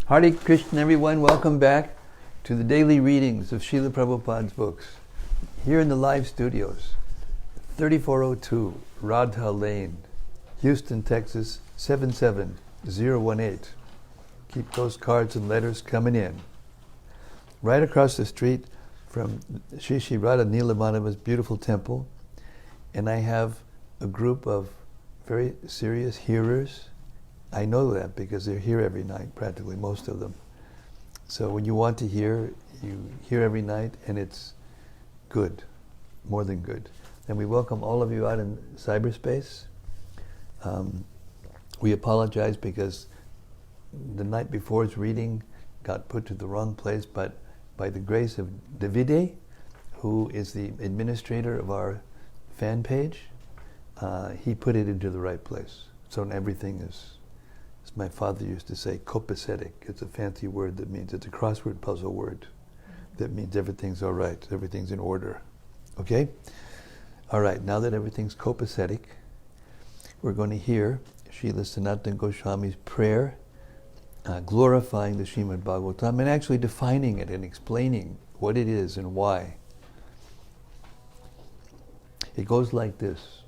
Hare Krishna, everyone. Welcome back to the daily readings of Srila Prabhupada's books. Here in the live studios, 3402 Radha Lane, Houston, Texas, 77018. Keep those cards and letters coming in. Right across the street from Shri Shri Radha Nilamadava's beautiful temple. And I have a group of very serious hearers. I know that because they're here every night, practically most of them. So when you want to hear, you hear every night, and it's good, more than good. And we welcome all of you out in cyberspace. We apologize because the night before's reading got put to the wrong place, but by the grace of Davide, who is the administrator of our fan page, he put it into the right place. So everything is, as my father used to say, copacetic. It's a fancy word that means, it's a crossword puzzle word that means everything's all right, everything's in order. Okay? All right, now that everything's copacetic, we're going to hear Srila Sanatana Goswami's prayer, glorifying the Srimad-Bhagavatam and actually defining it and explaining what it is and why. It goes like this.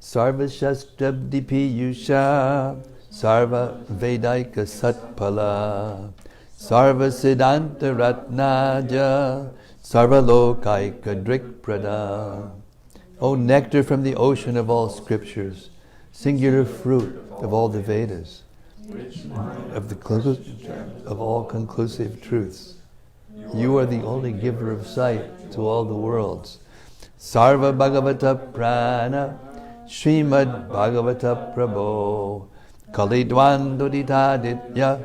Sarva Shastrabdi Piyusha Sarva Vedaika Satpala Sarva Siddhanta Ratnaja Sarva Lokaika Drikprada. O nectar from the ocean of all scriptures, singular fruit of all the Vedas, of all conclusive truths. You are the only giver of sight to all the worlds. Sarva Bhagavata Prana Srimad Bhagavata Prabho Kalidwandoditaditya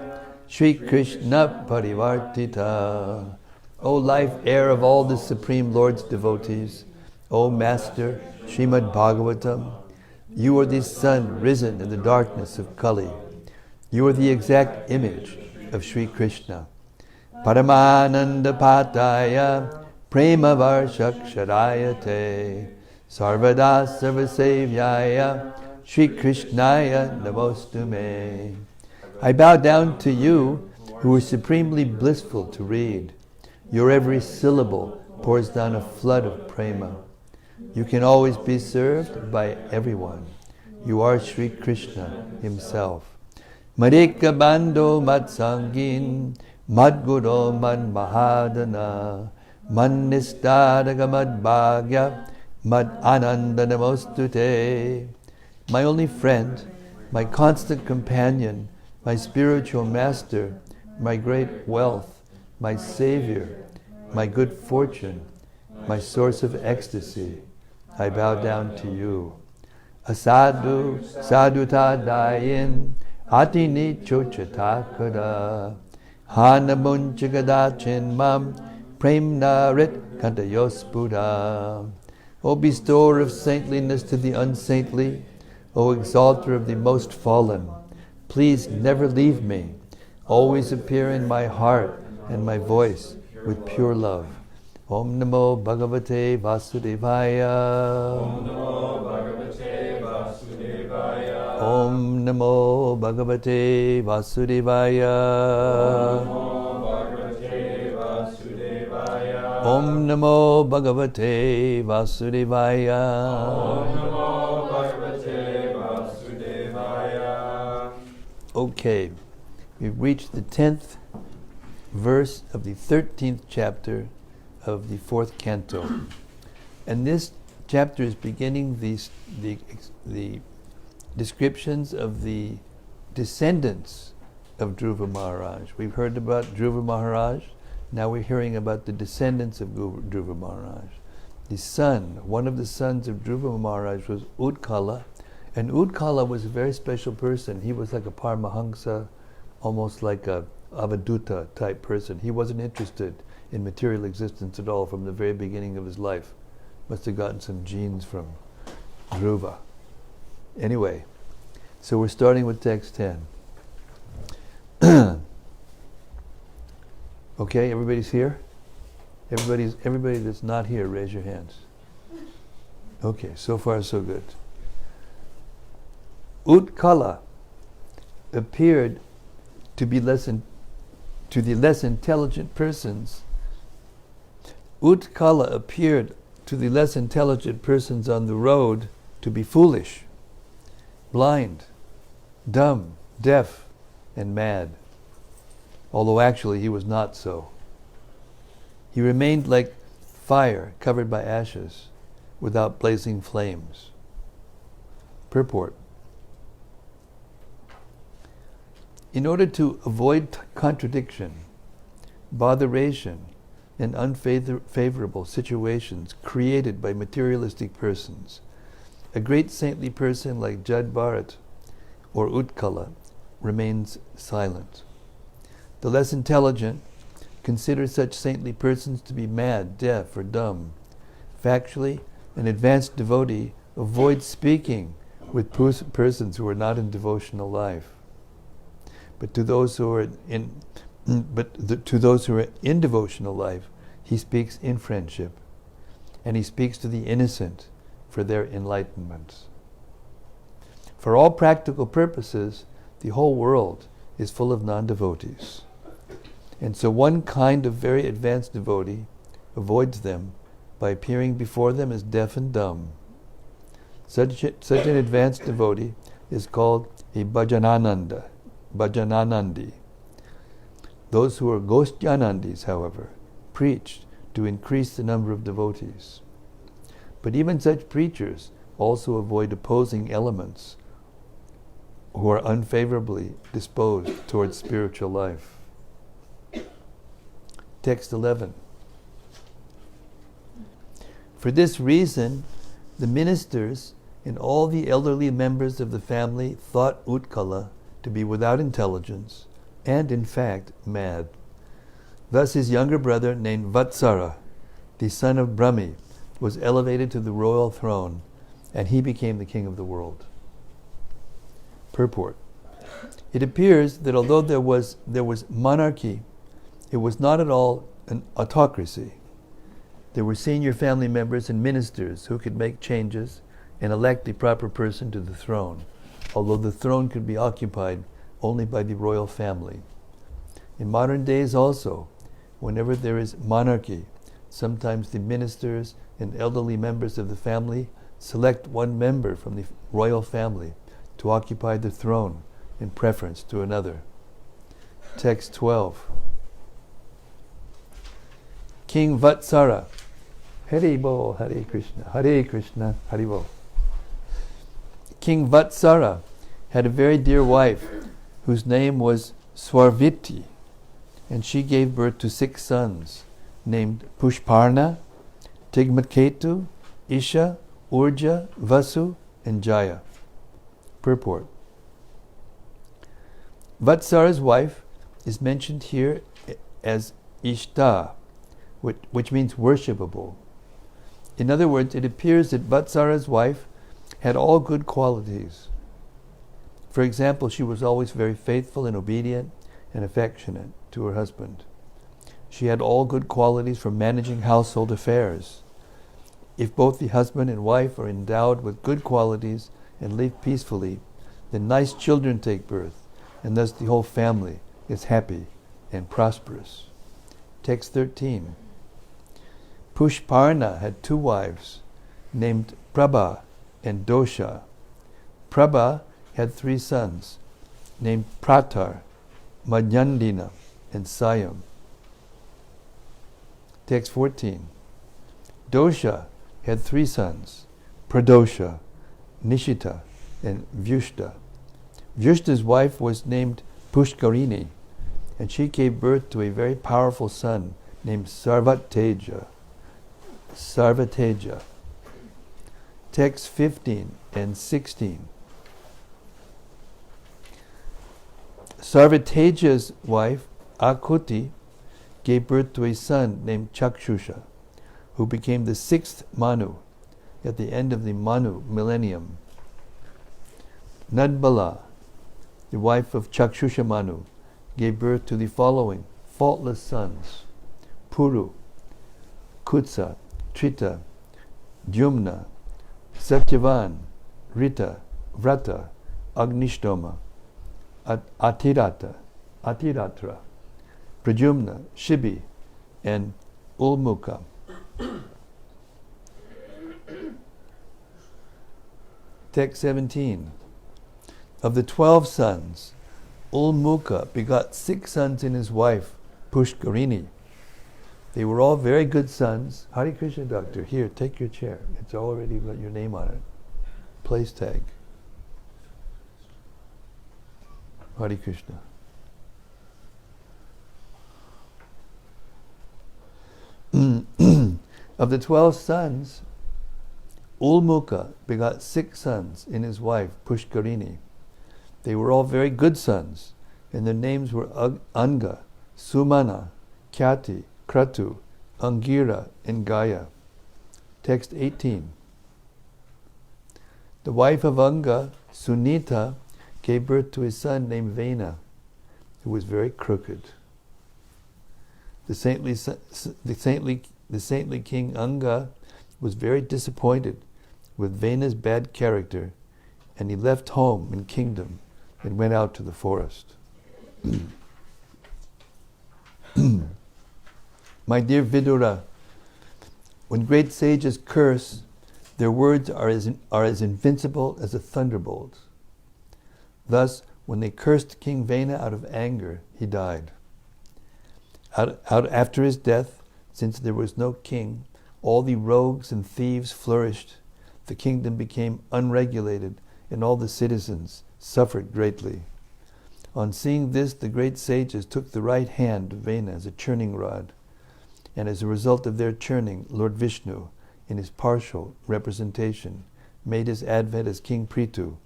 Shri Krishna Parivartita. O life air of all the Supreme Lord's devotees, O Master Srimad Bhagavatam, you are the sun risen in the darkness of Kali. You are the exact image of Shri Krishna. Paramananda Pataya Prema Varshaksharayate Sarvada Sarvasevyaya Shri Krishnaya Namostume. I bow down to you who are supremely blissful to read. Your every syllable pours down a flood of prema. You can always be served by everyone. You are Shri Krishna himself. Marika Bando Matsangin Madguro Mad Mahadana Man Nistadaga Mad Bhagya Mad Ananda Namostute. My only friend, my constant companion, my spiritual master, my great wealth, my savior, my good fortune, my source of ecstasy, I bow down to you. Asadu Saduta Dayin Atini Chochatakada Hanamunchagada Chinmam Premnarit Kantayospuda. O bestower of saintliness to the unsaintly, O exalter of the most fallen, please never leave me. Always appear in my heart and my voice with pure love. Om Namo Bhagavate Vasudevaya. Om Namo Bhagavate Vasudevaya. Om Namo Bhagavate Vasudevaya. Om Namo Bhagavate Vasudevaya. Om Namo Bhagavate Vasudevaya. Okay, we've reached the 10th verse of the 13th chapter of the 4th canto. And this chapter is beginning the descriptions of the descendants of Dhruva Maharaj. We've heard about Dhruva Maharaj. Now we're hearing about the descendants of Dhruva Maharaj. The son, one of the sons of Dhruva Maharaj was Utkala. And Utkala was a very special person. He was like a Paramahansa, almost like a Avaduta type person. He wasn't interested in material existence at all from the very beginning of his life. Must have gotten some genes from Dhruva. Anyway, so we're starting with text 10. Okay, everybody's here? Everybody that's not here, raise your hands. Okay, so far so good. Utkala appeared to the less intelligent persons, Utkala appeared to the less intelligent persons on the road to be foolish, blind, dumb, deaf, and mad, although actually he was not so. He remained like fire covered by ashes, without blazing flames. Purport. In order to avoid contradiction, botheration, and unfavorable situations created by materialistic persons, a great saintly person like Jad Bharat or Utkala remains silent. The less intelligent consider such saintly persons to be mad, deaf, or dumb. Factually, an advanced devotee avoids speaking with persons who are not in devotional life. But to those who are in devotional life, he speaks in friendship, and he speaks to the innocent for their enlightenment. For all practical purposes, the whole world is full of non-devotees. And so one kind of very advanced devotee avoids them by appearing before them as deaf and dumb. Such an advanced devotee is called a bhajananandi. Those who are ghoshyanandis, however, preach to increase the number of devotees. But even such preachers also avoid opposing elements who are unfavorably disposed towards spiritual life. Text 11. For this reason, the ministers and all the elderly members of the family thought Utkala to be without intelligence and, in fact, mad. Thus his younger brother, named Vatsara, the son of Brahmi, was elevated to the royal throne, and he became the king of the world. Purport. It appears that although there was monarchy, it was not at all an autocracy. There were senior family members and ministers who could make changes and elect the proper person to the throne, although the throne could be occupied only by the royal family. In modern days also, whenever there is monarchy, sometimes the ministers and elderly members of the family select one member from the royal family to occupy the throne in preference to another. Text 12. King Vatsara, Hare Bol, Hare Krishna, Hare Bol. King Vatsara had a very dear wife whose name was Swarviti, and she gave birth to 6 sons named Pushparna, Tigmaketu, Isha, Urja, Vasu, and Jaya. Purport. Vatsara's wife is mentioned here as Ishta, which means worshipable. In other words, it appears that Vatsara's wife had all good qualities. For example, she was always very faithful and obedient and affectionate to her husband. She had all good qualities for managing household affairs. If both the husband and wife are endowed with good qualities and live peacefully, then nice children take birth, and thus the whole family is happy and prosperous. Text 13. Pushparna had 2 wives, named Prabha and Dosha. Prabha had 3 sons, named Pratar, Madhyandina, and Sayam. Text 14. Dosha had 3 sons, Pradosha, Nishita, and Vyushta. Vyushta's wife was named Pushkarini, and she gave birth to a very powerful son named Sarvateja. Text 15 and 16. Sarvateja's wife, Akuti, gave birth to a son named Chakshusha, who became the 6th Manu at the end of the Manu millennium. Nadbala, the wife of Chakshusha Manu, gave birth to the following faultless sons: Puru, Kutsa, Trita, Dyumna, Satyavan, Rita, Vrata, Agnishtoma, Atirata, Atiratra, Prajumna, Shibi, and Ulmuka. Text 17. Of the 12 sons, Ulmuka begot 6 sons in his wife, Pushkarini. They were all very good sons. Hare Krishna, doctor, here, take your chair. It's already got your name on it. Place tag. Hare Krishna. Of the 12 sons, Ulmuka begot 6 sons in his wife, Pushkarini. They were all very good sons, and their names were Anga, Sumana, Kyati, Kratu, Angira, and Gaya. Text 18. The wife of Anga, Sunita, gave birth to a son named Vena, who was very crooked. The saintly king Anga was very disappointed with Vena's bad character, and he left home and kingdom and went out to the forest. My dear Vidura, when great sages curse, their words are as invincible as a thunderbolt. Thus, when they cursed King Vena out of anger, he died. After his death, since there was no king, all the rogues and thieves flourished, the kingdom became unregulated, and all the citizens suffered greatly. On seeing this, the great sages took the right hand of Vena as a churning rod, and as a result of their churning, Lord Vishnu, in his partial representation, made his advent as King Prithu,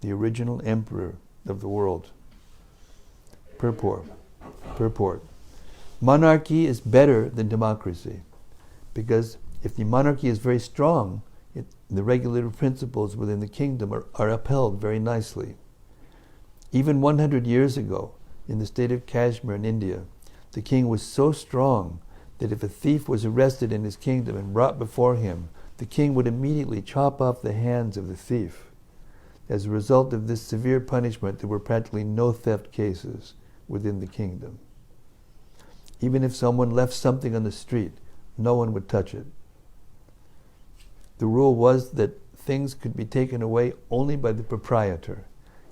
the original emperor of the world. Purport. Monarchy is better than democracy, because if the monarchy is very strong, the regulative principles within the kingdom are upheld very nicely. Even 100 years ago, in the state of Kashmir in India, the king was so strong that if a thief was arrested in his kingdom and brought before him, the king would immediately chop off the hands of the thief. As a result of this severe punishment, there were practically no theft cases within the kingdom. Even if someone left something on the street, no one would touch it. The rule was that things could be taken away only by the proprietor,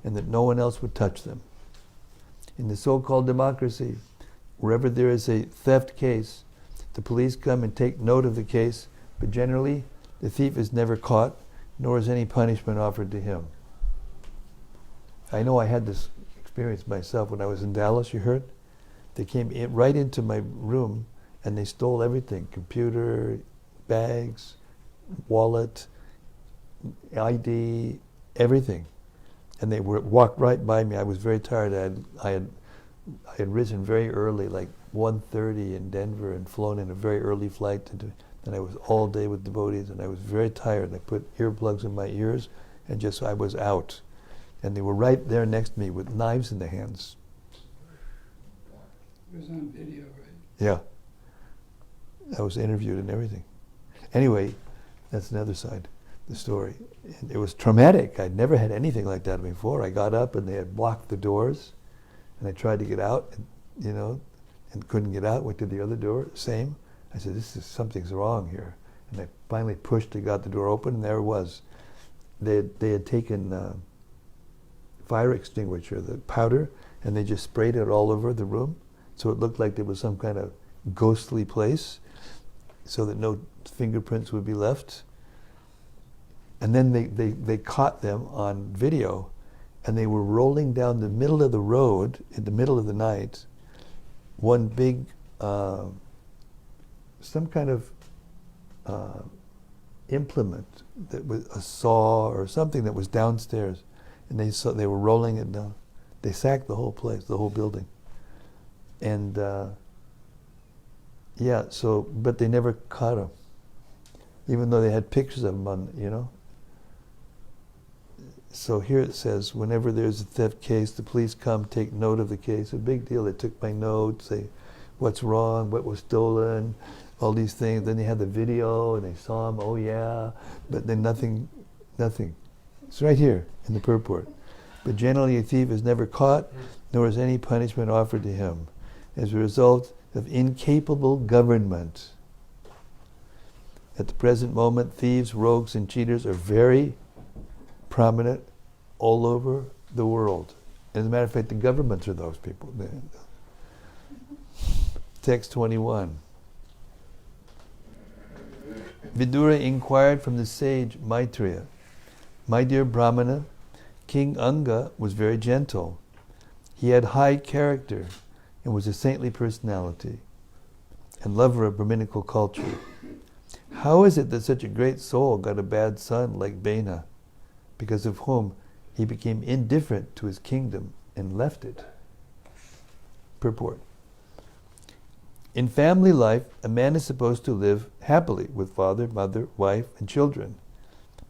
and that no one else would touch them. In the so-called democracy, wherever there is a theft case, the police come and take note of the case, but generally the thief is never caught, nor is any punishment offered to him. I know I had this experience myself when I was in Dallas, you heard? They came right into my room and they stole everything, computer, bags, wallet, ID, everything. And they walked right by me. I was very tired. I had risen very early, like 1:30 in Denver, and flown in a very early flight. And I was all day with devotees, and I was very tired. I put earplugs in my ears, and I was out. And they were right there next to me with knives in their hands. It was on video, right? Yeah. I was interviewed and everything. Anyway, that's another side of the story. And it was traumatic. I'd never had anything like that before. I got up and they had blocked the doors, and I tried to get out, and couldn't get out. Went to the other door, same. I said, something's wrong here. And I finally pushed and got the door open, and there it was. They had taken fire extinguisher, the powder, and they just sprayed it all over the room, so it looked like there was some kind of ghostly place, so that no fingerprints would be left. And then they caught them on video, and they were rolling down the middle of the road in the middle of the night, one big, some kind of implement that was a saw or something that was downstairs, and they were rolling it down. They sacked the whole place, the whole building. And but they never caught him, even though they had pictures of him on, So here it says, whenever there's a theft case, the police come, take note of the case. A big deal. They took my notes, say what's wrong, what was stolen, all these things. Then they had the video, and they saw him, oh yeah, but then nothing. It's right here in the purport. but generally a thief is never caught, nor is any punishment offered to him, as a result of incapable government. At the present moment, thieves, rogues, and cheaters are very prominent all over the world. As a matter of fact, the governments are those people. Text 21. Vidura inquired from the sage Maitreya, "My dear Brahmana, King Anga was very gentle. He had high character and was a saintly personality and lover of Brahminical culture. How is it that such a great soul got a bad son like Bena, because of whom he became indifferent to his kingdom and left it?" Purport. In family life, a man is supposed to live happily with father, mother, wife, and children.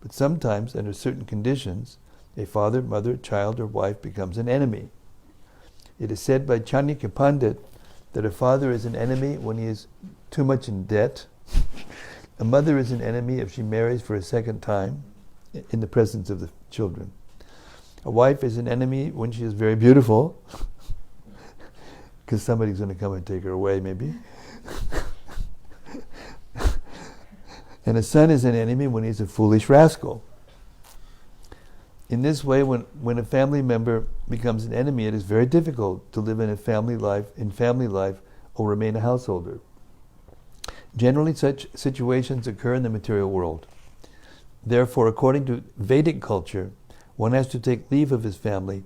But sometimes, under certain conditions, a father, mother, child, or wife becomes an enemy. It is said by Chanakya Pandit that a father is an enemy when he is too much in debt. A mother is an enemy if she marries for a second time in the presence of the children. A wife is an enemy when she is very beautiful, because somebody's going to come and take her away, maybe. And a son is an enemy when he's a foolish rascal. In this way, when a family member becomes an enemy, it is very difficult to live in family life, or remain a householder. Generally, such situations occur in the material world. Therefore, according to Vedic culture, one has to take leave of his family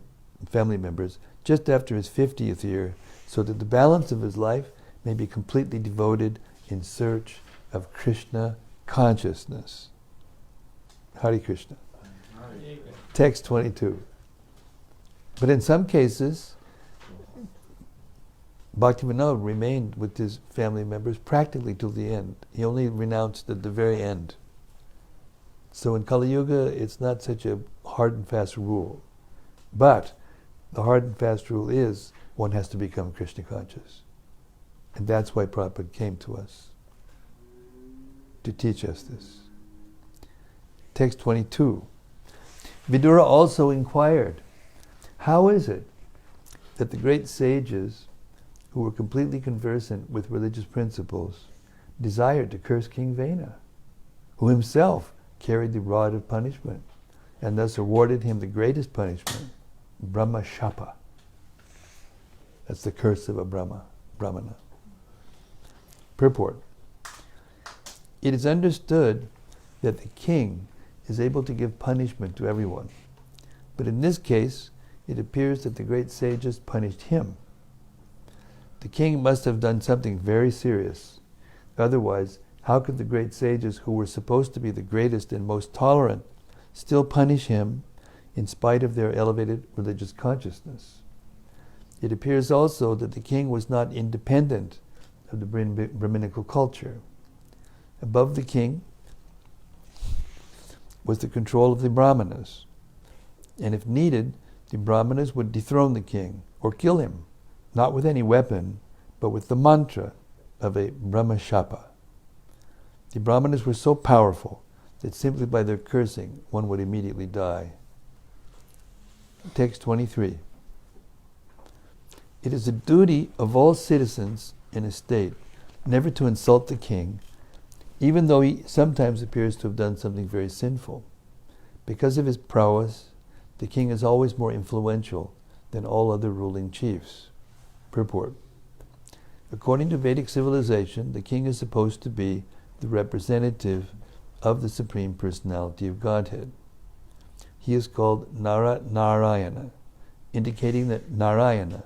members, just after his 50th year, so that the balance of his life may be completely devoted in search of Krishna consciousness. Hare Krishna. Text 22. But in some cases, Bhaktivinoda remained with his family members practically till the end. He only renounced at the very end. So in Kali Yuga, it's not such a hard and fast rule. But the hard and fast rule is one has to become Krishna conscious. And that's why Prabhupada came to us, to teach us this. Text 22. Vidura also inquired, how is it that the great sages who were completely conversant with religious principles desired to curse King Vena, who himself carried the rod of punishment and thus awarded him the greatest punishment, Brahma Shapa. That's the curse of a Brahmana. Purport. It is understood that the king is able to give punishment to everyone. But in this case, it appears that the great sages punished him. The king must have done something very serious. Otherwise, how could the great sages, who were supposed to be the greatest and most tolerant, still punish him in spite of their elevated religious consciousness? It appears also that the king was not independent of the Brahminical culture. Above the king was the control of the Brahmanas. And if needed, the Brahmanas would dethrone the king or kill him, not with any weapon, but with the mantra of a Brahma Shapa. The Brahmanas were so powerful that simply by their cursing, one would immediately die. Text 23. It is a duty of all citizens in a state never to insult the king, even though he sometimes appears to have done something very sinful. Because of his prowess, the king is always more influential than all other ruling chiefs. Purport. According to Vedic civilization, the king is supposed to be the representative of the Supreme Personality of Godhead. He is called Narayana, indicating that Narayana,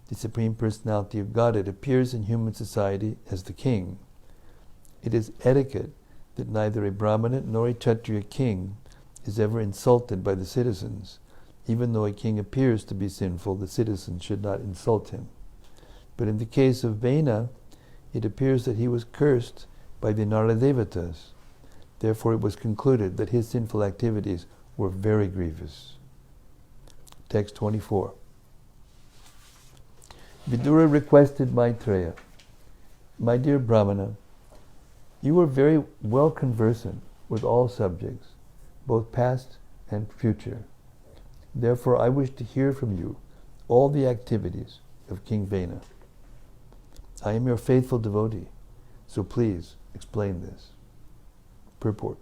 the Supreme Personality of Godhead, appears in human society as the king. It is etiquette that neither a Brahmana nor a Kshatriya king is ever insulted by the citizens. Even though a king appears to be sinful, the citizens should not insult him. But in the case of Vena, it appears that he was cursed by the Naradevatas. Therefore it was concluded that his sinful activities were very grievous. Text 24. Vidura requested Maitreya, "My dear Brahmana, you are very well conversant with all subjects, both past and future. Therefore, I wish to hear from you all the activities of King Vena. I am your faithful devotee, so please explain this. Purport.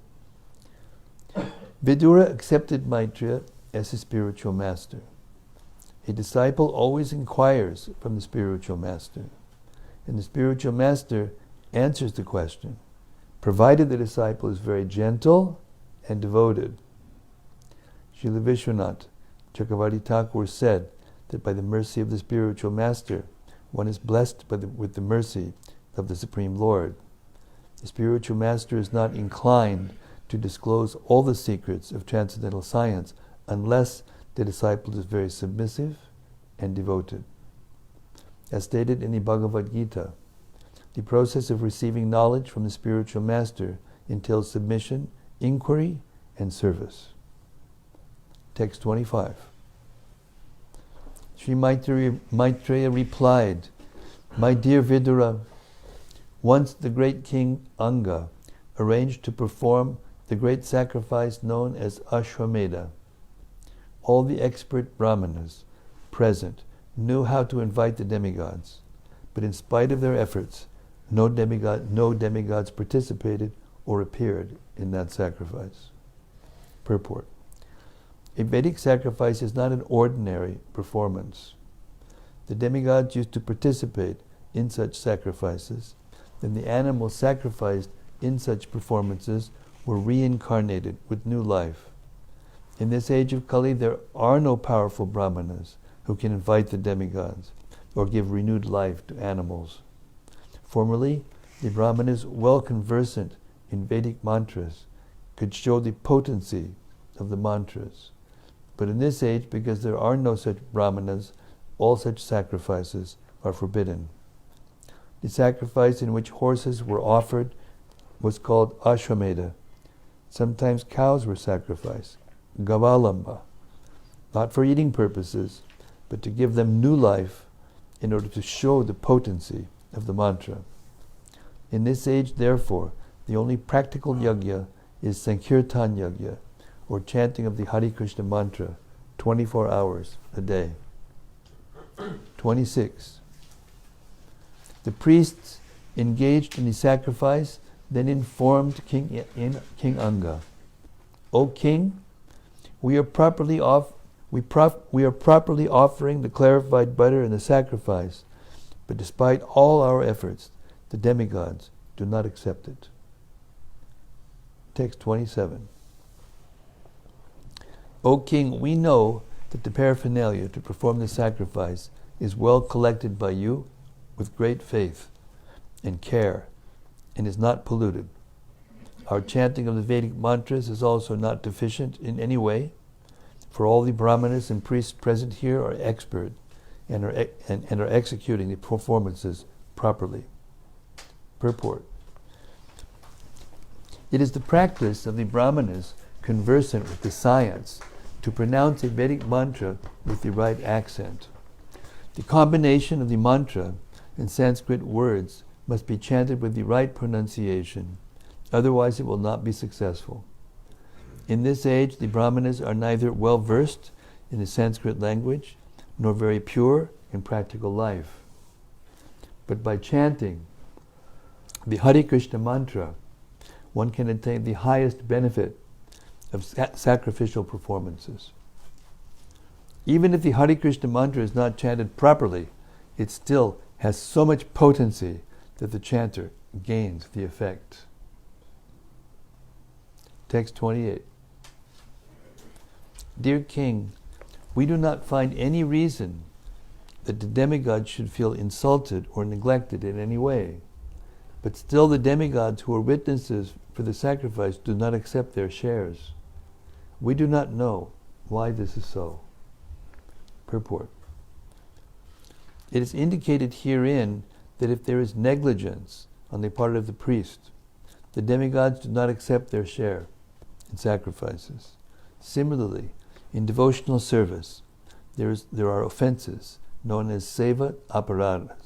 Vidura accepted Maitreya as his spiritual master. A disciple always inquires from the spiritual master, and the spiritual master answers the question, provided the disciple is very gentle and devoted. Srila Vishwanath Chakravarti Thakur said that by the mercy of the spiritual master, one is blessed with the mercy of the Supreme Lord. The spiritual master is not inclined to disclose all the secrets of transcendental science unless the disciple is very submissive and devoted. As stated in the Bhagavad Gita, the process of receiving knowledge from the spiritual master entails submission, inquiry, and service. Text 25. Sri Maitreya replied, My dear Vidura, once the great king Anga arranged to perform the great sacrifice known as Ashwamedha. All the expert brahmanas present knew how to invite the demigods, but in spite of their efforts, no demigods participated or appeared in that sacrifice. Purport. A Vedic sacrifice is not an ordinary performance. The demigods used to participate in such sacrifices, and the animals sacrificed in such performances were reincarnated with new life. In this age of Kali, there are no powerful brahmanas who can invite the demigods or give renewed life to animals. Formerly, the brahmanas, well conversant in Vedic mantras, could show the potency of the mantras. But in this age, because there are no such brahmanas, all such sacrifices are forbidden. The sacrifice in which horses were offered was called Ashwamedha. Sometimes cows were sacrificed, Gavalamba, not for eating purposes, but to give them new life in order to show the potency of the mantra. In this age, therefore, the only practical yajna is Sankirtan yajna, or chanting of the Hare Krishna mantra, 24 hours a day. 26. The priests engaged in the sacrifice then informed King Anga, O King, we are properly offering the clarified butter in the sacrifice, but despite all our efforts, the demigods do not accept it. Text 27. O King, we know that the paraphernalia to perform the sacrifice is well collected by you with great faith and care, and is not polluted. Our chanting of the Vedic mantras is also not deficient in any way, for all the brahmanas and priests present here are expert and are executing the performances properly. Purport. It is the practice of the brahmanas conversant with the science to pronounce a Vedic mantra with the right accent. The combination of the mantra and Sanskrit words must be chanted with the right pronunciation, otherwise it will not be successful. In this age, the brahmanas are neither well versed in the Sanskrit language, nor very pure in practical life. But by chanting the Hare Krishna mantra, one can attain the highest benefit of sacrificial performances. Even if the Hare Krishna mantra is not chanted properly, it still has so much potency that the chanter gains the effect. Text 28. Dear King, we do not find any reason that the demigods should feel insulted or neglected in any way. But still the demigods who are witnesses for the sacrifice do not accept their shares. We do not know why this is so. Purport. It is indicated herein that if there is negligence on the part of the priest, the demigods do not accept their share in sacrifices. Similarly, in devotional service, there are offenses known as seva aparadas.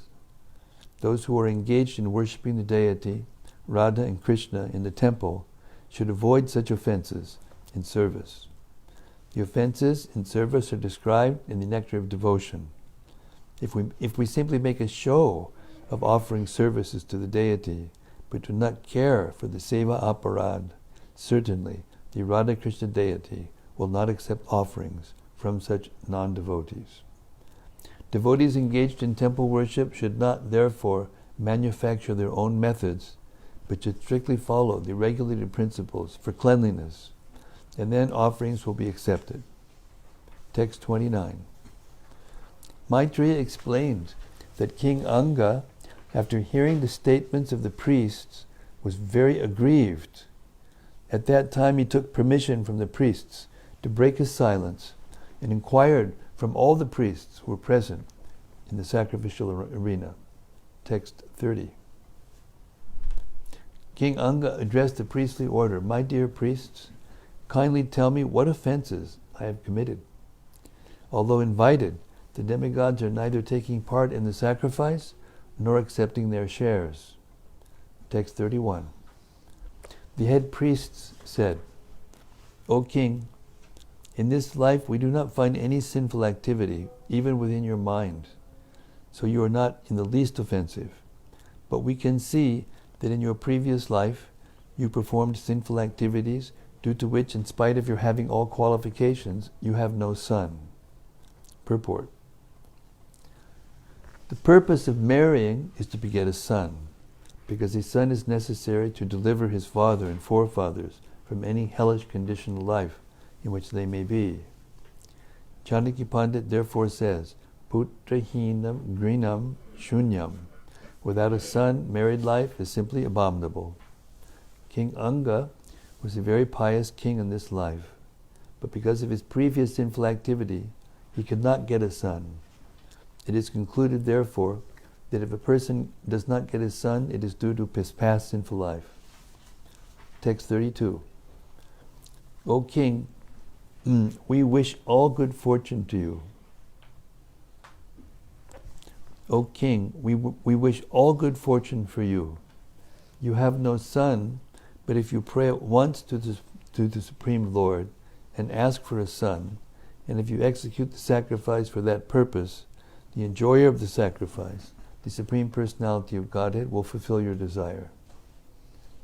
Those who are engaged in worshipping the deity, Radha and Krishna, in the temple should avoid such offenses in service. The offenses in service are described in the nectar of devotion. If we simply make a show of offering services to the deity, but do not care for the seva aparad, certainly the Radha Krishna deity will not accept offerings from such non-devotees. Devotees engaged in temple worship should not, therefore, manufacture their own methods, but should strictly follow the regulated principles for cleanliness, and then offerings will be accepted. Text 29. Maitreya explains that King Anga, after hearing the statements of the priests, was very aggrieved. At that time he took permission from the priests to break his silence and inquired from all the priests who were present in the sacrificial arena. Text 30. King Anga addressed the priestly order, "My dear priests, kindly tell me what offenses I have committed." Although invited, the demigods are neither taking part in the sacrifice nor accepting their shares. Text 31. The head priests said, "O king, in this life we do not find any sinful activity, even within your mind, so you are not in the least offensive. But we can see that in your previous life you performed sinful activities, due to which, in spite of your having all qualifications, you have no son." Purport. The purpose of marrying is to beget a son, because a son is necessary to deliver his father and forefathers from any hellish condition of life in which they may be. Chandaki Pandit therefore says, "Putrahinam grinam shunyam." Without a son, married life is simply abominable. King Anga was a very pious king in this life, but because of his previous sinful activity, he could not get a son. It is concluded, therefore, that if a person does not get his son, it is due to his past sinful life. Text 32. O king, we wish all good fortune to you. O king, we wish all good fortune for you. You have no son, but if you pray at once to the Supreme Lord and ask for a son, and if you execute the sacrifice for that purpose, the enjoyer of the sacrifice, the Supreme Personality of Godhead, will fulfill your desire.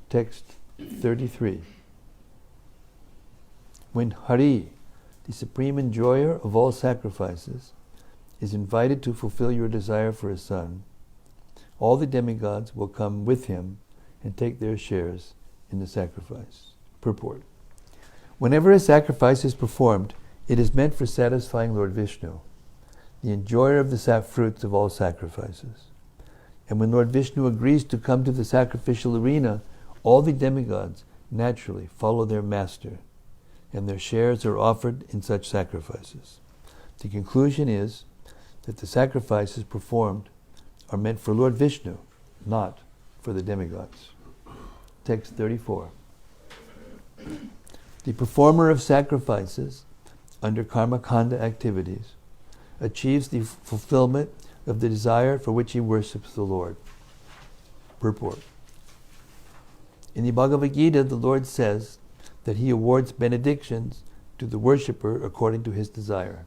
Text 33. When Hari, the Supreme Enjoyer of all sacrifices, is invited to fulfill your desire for a son, all the demigods will come with him and take their shares in the sacrifice. Purport. Whenever a sacrifice is performed, it is meant for satisfying Lord Vishnu, the enjoyer of the fruits of all sacrifices. And when Lord Vishnu agrees to come to the sacrificial arena, all the demigods naturally follow their master, and their shares are offered in such sacrifices. The conclusion is that the sacrifices performed are meant for Lord Vishnu, not for the demigods. Text 34. The performer of sacrifices under karmakanda activities achieves the fulfillment of the desire for which he worships the Lord. Purport. In the Bhagavad Gita, the Lord says that he awards benedictions to the worshipper according to his desire.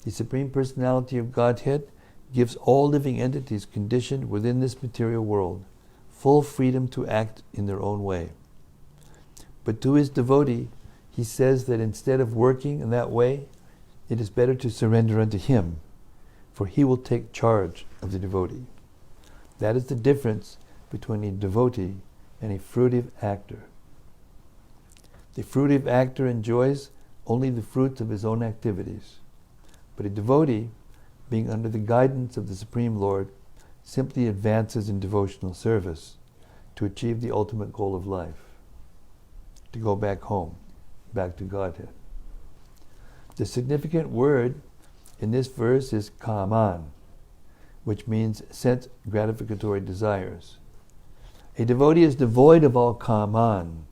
The Supreme Personality of Godhead gives all living entities conditioned within this material world full freedom to act in their own way. But to his devotee, he says that instead of working in that way, it is better to surrender unto him, for he will take charge of the devotee. That is the difference between a devotee and a fruitive actor. The fruitive actor enjoys only the fruits of his own activities, but a devotee, being under the guidance of the Supreme Lord, simply advances in devotional service to achieve the ultimate goal of life, to go back home, back to Godhead. The significant word in this verse is kaman, which means sense gratificatory desires. A devotee is devoid of all kaman.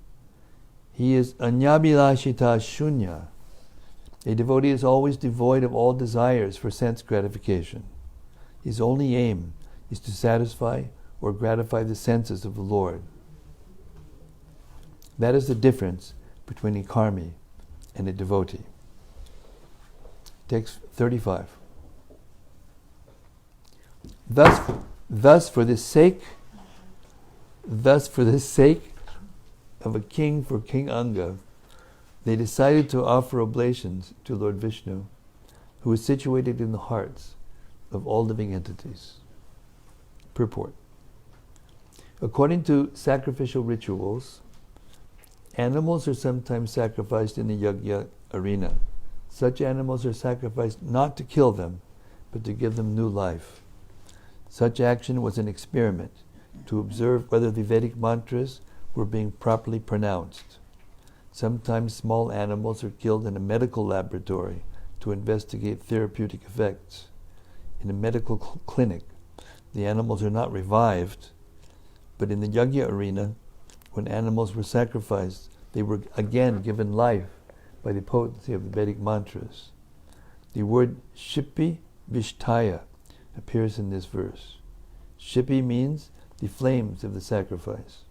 He is anyabhilashita shunya. A devotee is always devoid of all desires for sense gratification. His only aim is to satisfy or gratify the senses of the Lord. That is the difference between a karmi and a devotee. Text 35. Thus for the sake of a king for King Anga, they decided to offer oblations to Lord Vishnu, who is situated in the hearts of all living entities. Purport. According to sacrificial rituals, animals are sometimes sacrificed in the yajna arena. Such animals are sacrificed not to kill them, but to give them new life. Such action was an experiment to observe whether the Vedic mantras were being properly pronounced. Sometimes small animals are killed in a medical laboratory to investigate therapeutic effects. In a medical clinic, the animals are not revived, but in the yajna arena, when animals were sacrificed, they were again given life by the potency of the Vedic mantras. The word Shipi Vishtaya appears in this verse. Shipi means the flames of the sacrifice.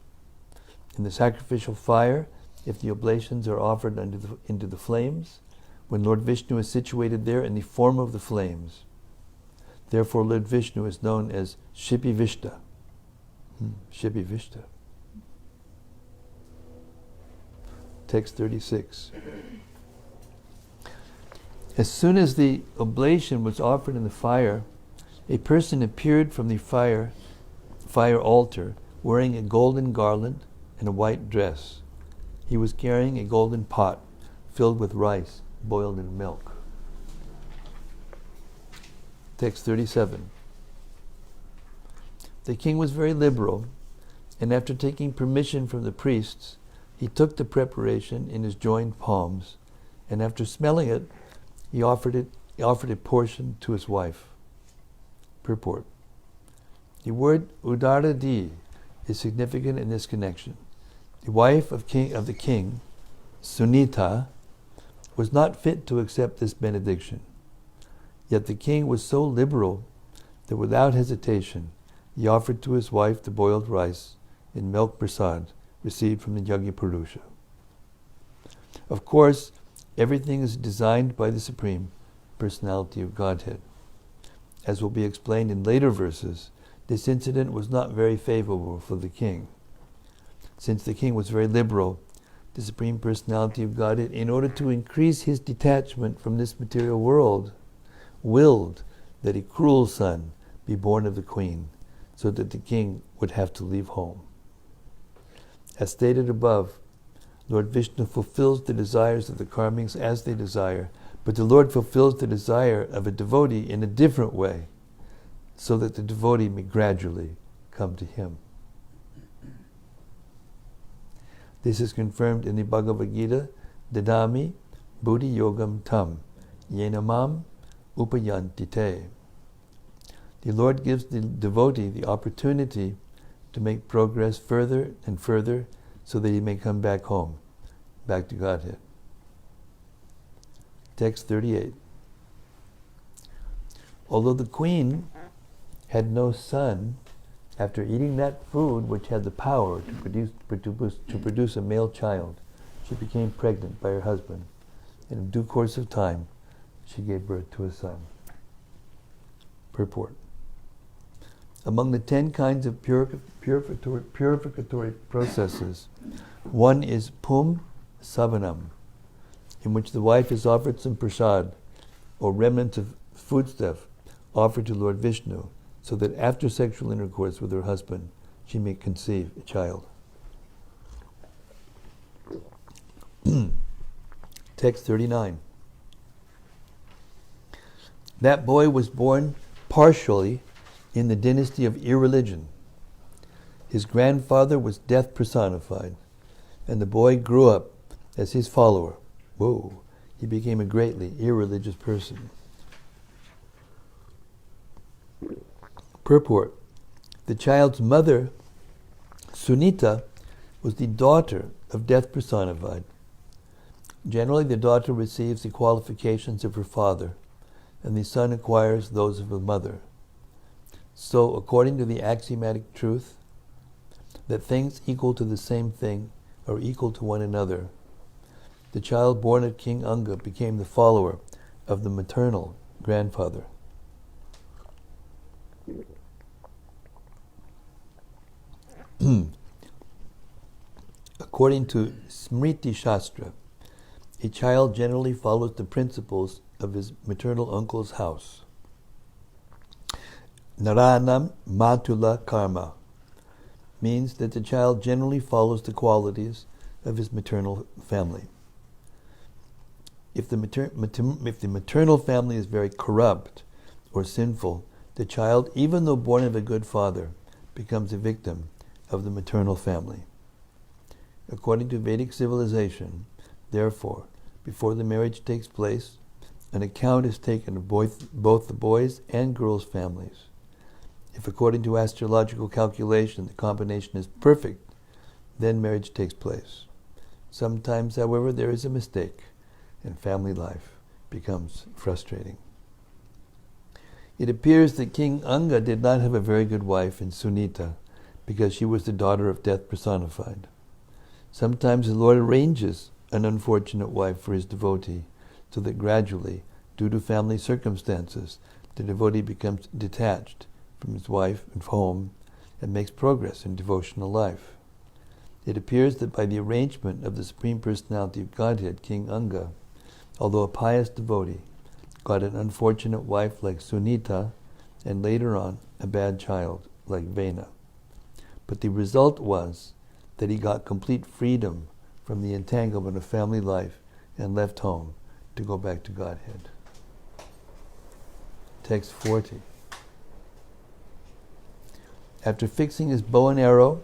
In the sacrificial fire, if the oblations are offered into the flames, when Lord Vishnu is situated there in the form of the flames. Therefore, Lord Vishnu is known as Shipi Vishta. Shipi Vishta. Text 36. As soon as the oblation was offered in the fire, a person appeared from the fire altar wearing a golden garland and a white dress. He was carrying a golden pot filled with rice boiled in milk. Text 37. The king was very liberal, and after taking permission from the priests, he took the preparation in his joined palms, and after smelling it, he offered a portion to his wife. Purport. The word Udaradi is significant in this connection. The wife of the king, Sunita, was not fit to accept this benediction. Yet the king was so liberal that without hesitation he offered to his wife the boiled rice in milk prasad received from the Yajna Purusha. Of course, everything is designed by the Supreme Personality of Godhead. As will be explained in later verses, this incident was not very favorable for the king. Since the king was very liberal, the Supreme Personality of Godhead, in order to increase his detachment from this material world, willed that a cruel son be born of the queen, so that the king would have to leave home. As stated above, Lord Vishnu fulfills the desires of the karmics as they desire, but the Lord fulfills the desire of a devotee in a different way, so that the devotee may gradually come to him. This is confirmed in the Bhagavad Gita, Dadami Buddhi Yogam Tam, Yenamam Upayanti Te. The Lord gives the devotee the opportunity to make progress further and further so that he may come back home, back to Godhead. Text 38. Although the queen had no son, after eating that food which had the power to produce a male child, she became pregnant by her husband, and in due course of time, she gave birth to a son. Purport. Among the 10 kinds of purificatory processes, one is Pum Savanam, in which the wife is offered some prasad, or remnants of foodstuff, offered to Lord Vishnu, so that after sexual intercourse with her husband, she may conceive a child. Text 39. That boy was born partially in the dynasty of irreligion. His grandfather was death personified, and the boy grew up as his follower. He became a greatly irreligious person. Purport. The child's mother, Sunita, was the daughter of death personified. Generally, the daughter receives the qualifications of her father, and the son acquires those of the mother. So, according to the axiomatic truth that things equal to the same thing are equal to one another, the child born of King Anga became the follower of the maternal grandfather. According to Smriti Shastra, a child generally follows the principles of his maternal uncle's house. Naranam Matula Karma means that the child generally follows the qualities of his maternal family. If the maternal family is very corrupt or sinful, the child, even though born of a good father, becomes a victim of the maternal family. According to Vedic civilization, therefore, before the marriage takes place, an account is taken of both the boys' and girls' families. If according to astrological calculation the combination is perfect, then marriage takes place. Sometimes, however, there is a mistake, and family life becomes frustrating. It appears that King Anga did not have a very good wife in Sunita, because she was the daughter of death personified. Sometimes the Lord arranges an unfortunate wife for his devotee, so that gradually, due to family circumstances, the devotee becomes detached from his wife and home and makes progress in devotional life. It appears that by the arrangement of the Supreme Personality of Godhead, King Anga, although a pious devotee, got an unfortunate wife like Sunita, and later on a bad child like Vena. But the result was that he got complete freedom from the entanglement of family life and left home to go back to Godhead. Text 40. After fixing his bow and arrow,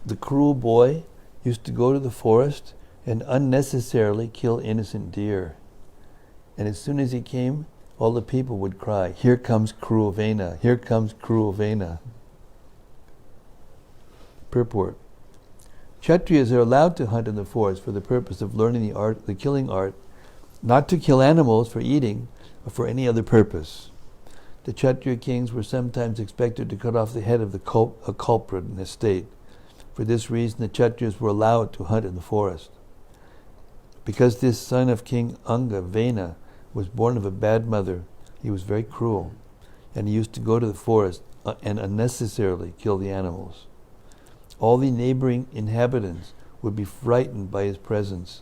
the cruel boy used to go to the forest and unnecessarily kill innocent deer. And as soon as he came, all the people would cry, "Here comes cruel Vena, here comes cruel Vena." Purport. Kshatriyas are allowed to hunt in the forest for the purpose of learning the killing art, not to kill animals for eating or for any other purpose. The Kshatriya kings were sometimes expected to cut off the head of a culprit in a state. For this reason, the Kshatriyas were allowed to hunt in the forest. Because this son of King Anga, Vena, was born of a bad mother, he was very cruel, and he used to go to the forest and unnecessarily kill the animals. All the neighboring inhabitants would be frightened by his presence,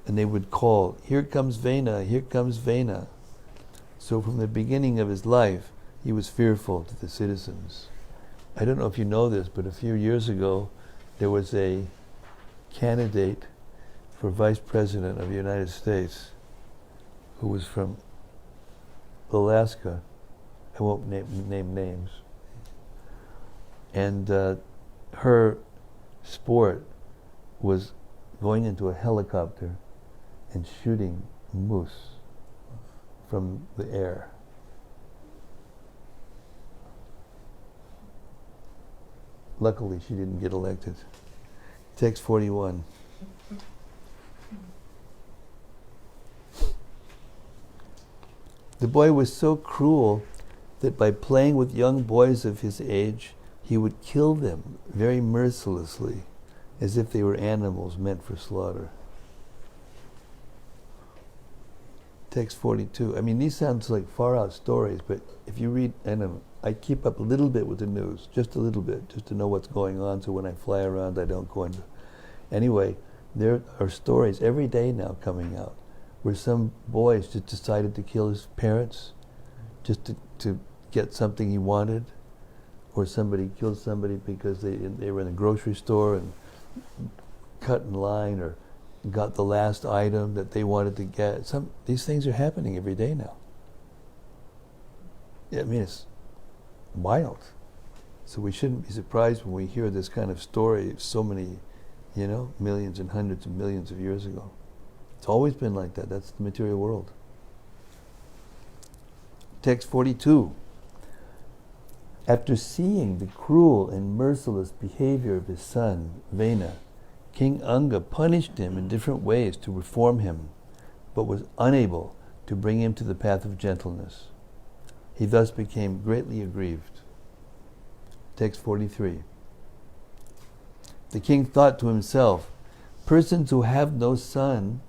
and they would call, "Here comes Vena, here comes Vena." So from the beginning of his life, he was fearful to the citizens. I don't know if you know this, but a few years ago, there was a candidate for Vice President of the United States who was from Alaska. I won't name names. And her sport was going into a helicopter and shooting moose from the air. Luckily, she didn't get elected. Text 41. The boy was so cruel that by playing with young boys of his age, he would kill them very mercilessly, as if they were animals meant for slaughter. Text 42. I mean, these sound like far-out stories, but if you read, and I keep up a little bit with the news, just a little bit, just to know what's going on, so when I fly around, I don't go into... Anyway, there are stories every day now coming out, where some boys just decided to kill his parents, just to get something he wanted, or somebody killed somebody because they were in a grocery store and cut in line, or got the last item that they wanted to get. These things are happening every day now. I mean, it's wild. So we shouldn't be surprised when we hear this kind of story so many, millions and hundreds of millions of years ago. It's always been like that. That's the material world. Text 42. After seeing the cruel and merciless behavior of his son, Vena, King Anga punished him in different ways to reform him, but was unable to bring him to the path of gentleness. He thus became greatly aggrieved. Text 43. The king thought to himself, Persons who have no son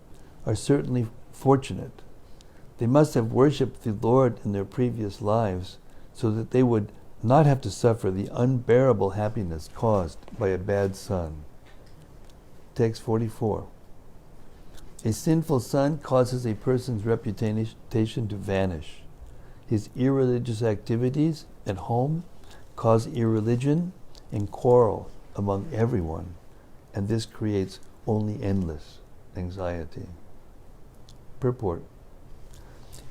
are certainly fortunate. They must have worshipped the Lord in their previous lives so that they would not have to suffer the unbearable happiness caused by a bad son. Text 44. A sinful son causes a person's reputation to vanish. His irreligious activities at home cause irreligion and quarrel among everyone, and this creates only endless anxiety. Purport.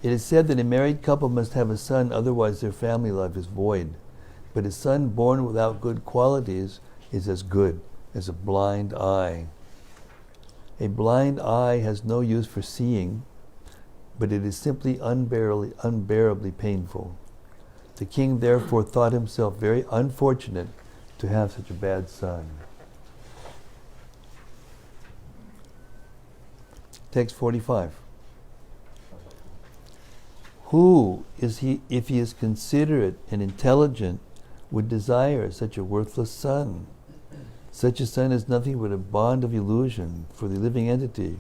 It is said that a married couple must have a son, otherwise their family life is void. But a son born without good qualities is as good as a blind eye. A blind eye has no use for seeing, but it is simply unbearably painful. The king therefore thought himself very unfortunate to have such a bad son. Text 45. Who is he, if he is considerate and intelligent, would desire such a worthless son? Such a son is nothing but a bond of illusion for the living entity,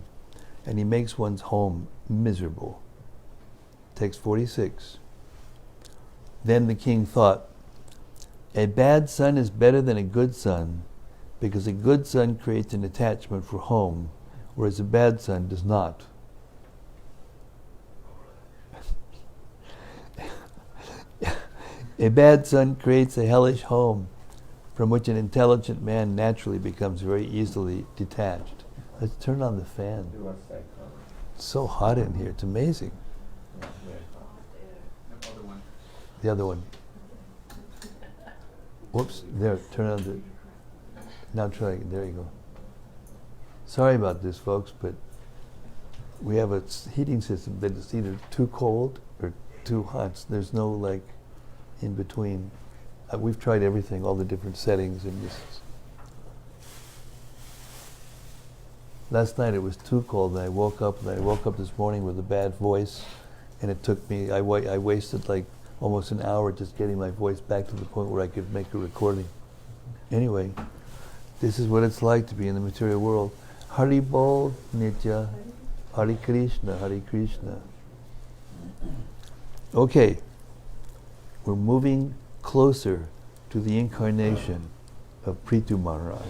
and he makes one's home miserable. Text 46. Then the king thought, a bad son is better than a good son, because a good son creates an attachment for home, whereas a bad son does not. A bad son creates a hellish home, from which an intelligent man naturally becomes very easily detached. Let's turn on the fan. It's so hot in here, it's amazing. The other one. Whoops, there, turn on the... Now try, there you go. Sorry about this, folks, but we have a heating system that is either too cold or too hot. There's no, like, in between. We've tried everything, all the different settings, and this. Last night it was too cold, and I woke up this morning with a bad voice, and it took me, I wasted like almost an hour just getting my voice back to the point where I could make a recording. Anyway, this is what it's like to be in the material world. Hari Bol Nitya, Hari Krishna, Hari Krishna. Okay, we're moving closer to the incarnation of Prithu Maharaj.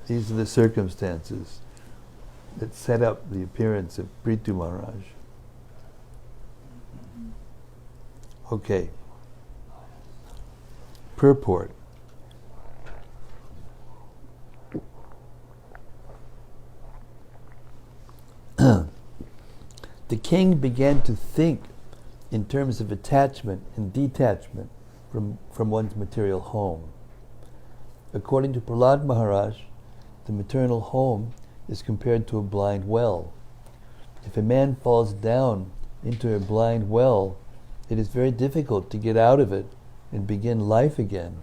These are the circumstances that set up the appearance of Prithu Maharaj. Okay. Purport. The king began to think in terms of attachment and detachment from one's material home. According to Prahlad Maharaj, the maternal home is compared to a blind well. If a man falls down into a blind well, it is very difficult to get out of it and begin life again.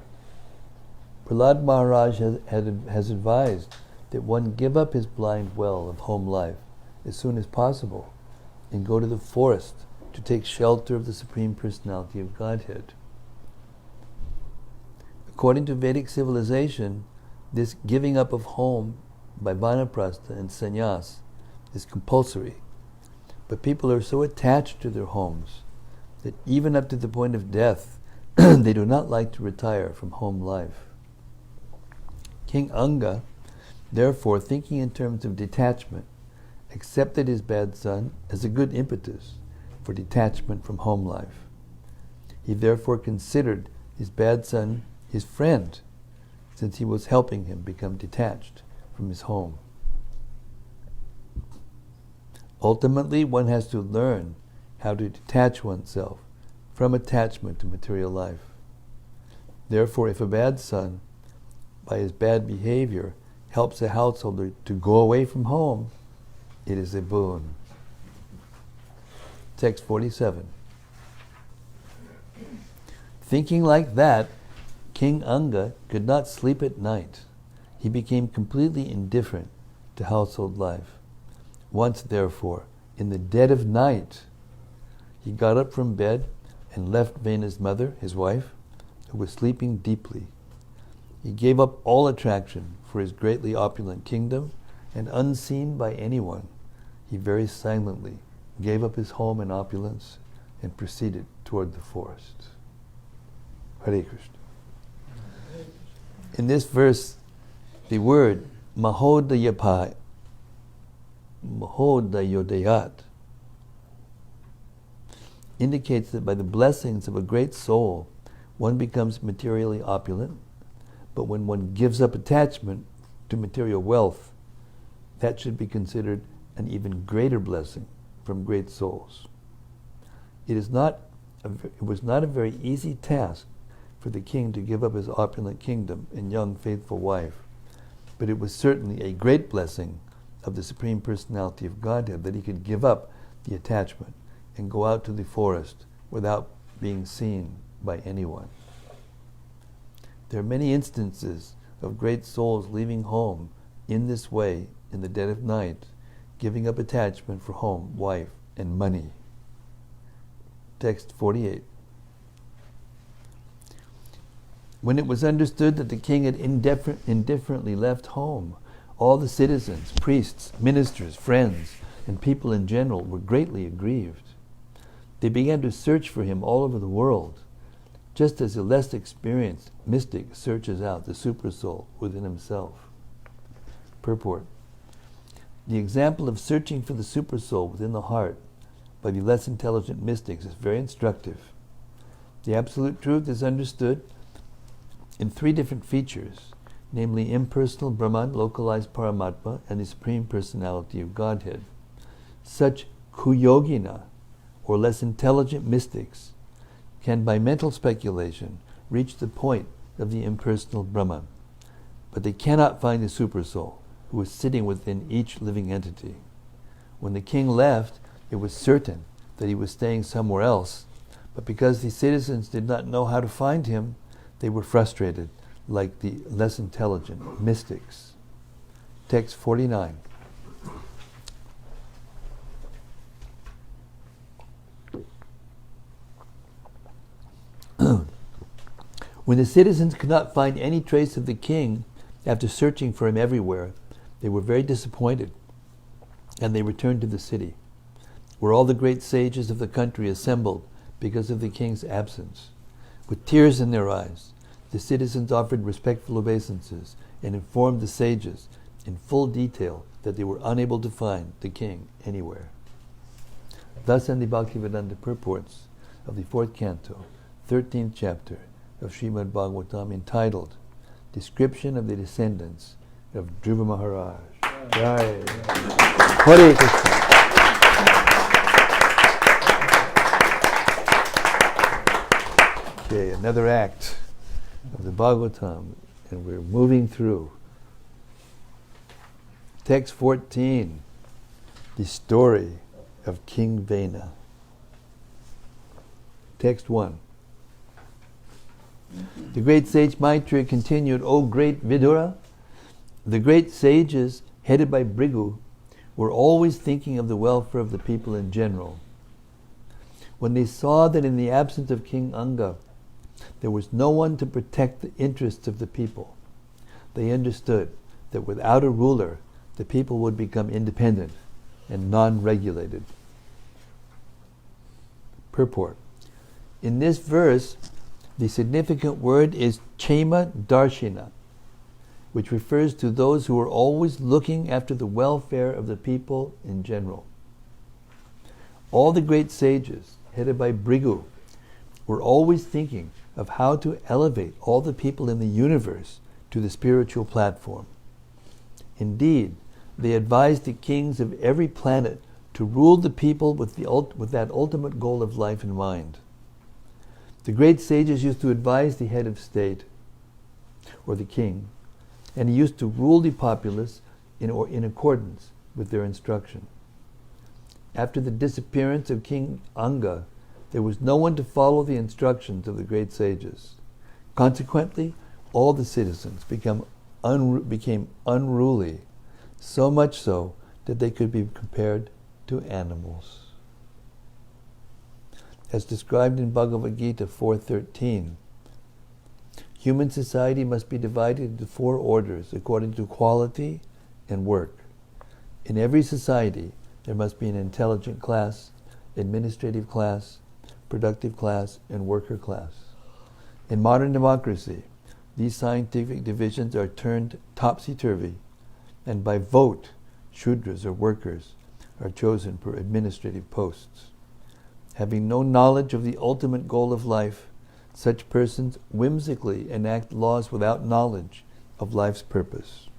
Prahlad Maharaj has advised that one give up his blind well of home life as soon as possible and go to the forest to take shelter of the Supreme Personality of Godhead. According to Vedic civilization, this giving up of home by vanaprastha and sannyas is compulsory. But people are so attached to their homes that even up to the point of death, they do not like to retire from home life. King Anga, therefore, thinking in terms of detachment, accepted his bad son as a good impetus for detachment from home life. He therefore considered his bad son his friend, since he was helping him become detached from his home. Ultimately, one has to learn how to detach oneself from attachment to material life. Therefore, if a bad son, by his bad behavior, helps a householder to go away from home, it is a boon. Text 47. Thinking like that, King Anga could not sleep at night. He became completely indifferent to household life. Once, therefore, in the dead of night, he got up from bed and left Vena's mother, his wife, who was sleeping deeply. He gave up all attraction for his greatly opulent kingdom, and unseen by anyone, he very silently gave up his home and opulence and proceeded toward the forest. Hare Krishna. In this verse, the word Mahodayapayat indicates that by the blessings of a great soul, one becomes materially opulent, but when one gives up attachment to material wealth, that should be considered an even greater blessing from great souls. It was not a very easy task for the king to give up his opulent kingdom and young faithful wife, but it was certainly a great blessing of the Supreme Personality of Godhead that he could give up the attachment and go out to the forest without being seen by anyone. There are many instances of great souls leaving home in this way in the dead of night, giving up attachment for home, wife, and money. Text 48. When it was understood that the king had indifferently left home, all the citizens, priests, ministers, friends, and people in general were greatly aggrieved. They began to search for him all over the world, just as a less experienced mystic searches out the supersoul within himself. Purport. The example of searching for the supersoul within the heart by the less intelligent mystics is very instructive. The absolute truth is understood in three different features, namely impersonal Brahman, localized Paramatma, and the Supreme Personality of Godhead. Such kuyogina, or less intelligent mystics, can by mental speculation reach the point of the impersonal Brahman, but they cannot find the supersoul who is sitting within each living entity. When the king left, it was certain that he was staying somewhere else, but because the citizens did not know how to find him, they were frustrated like the less intelligent mystics. Text 49. When the citizens could not find any trace of the king after searching for him everywhere, they were very disappointed, and they returned to the city, where all the great sages of the country assembled because of the king's absence. With tears in their eyes, the citizens offered respectful obeisances and informed the sages in full detail that they were unable to find the king anywhere. Thus end the Bhaktivedanta purports of the 4th canto, 13th chapter of Srimad-Bhagavatam, entitled Description of the Descendants of Dhruva Maharaj. Jai. Hare Krishna. Okay, another act of the Bhagavatam, and we're moving through. Text 14, the story of King Vena. Text 1. The great sage Maitreya continued, O great Vidura, the great sages, headed by Bhrigu, were always thinking of the welfare of the people in general. When they saw that in the absence of King Anga, there was no one to protect the interests of the people, they understood that without a ruler, the people would become independent and non-regulated. Purport. In this verse, the significant word is Chema Darshina, which refers to those who are always looking after the welfare of the people in general. All the great sages, headed by Bhrigu, were always thinking of how to elevate all the people in the universe to the spiritual platform. Indeed, they advised the kings of every planet to rule the people with that ultimate goal of life in mind. The great sages used to advise the head of state, or the king, and he used to rule the populace in accordance with their instruction. After the disappearance of King Anga, there was no one to follow the instructions of the great sages. Consequently, all the citizens became unruly, so much so that they could be compared to animals. As described in Bhagavad Gita 4.13, Human society must be divided into 4 orders according to quality and work. In every society, there must be an intelligent class, administrative class, productive class, and worker class. In modern democracy, these scientific divisions are turned topsy-turvy, and by vote, Shudras or workers are chosen for administrative posts. Having no knowledge of the ultimate goal of life, such persons whimsically enact laws without knowledge of life's purpose.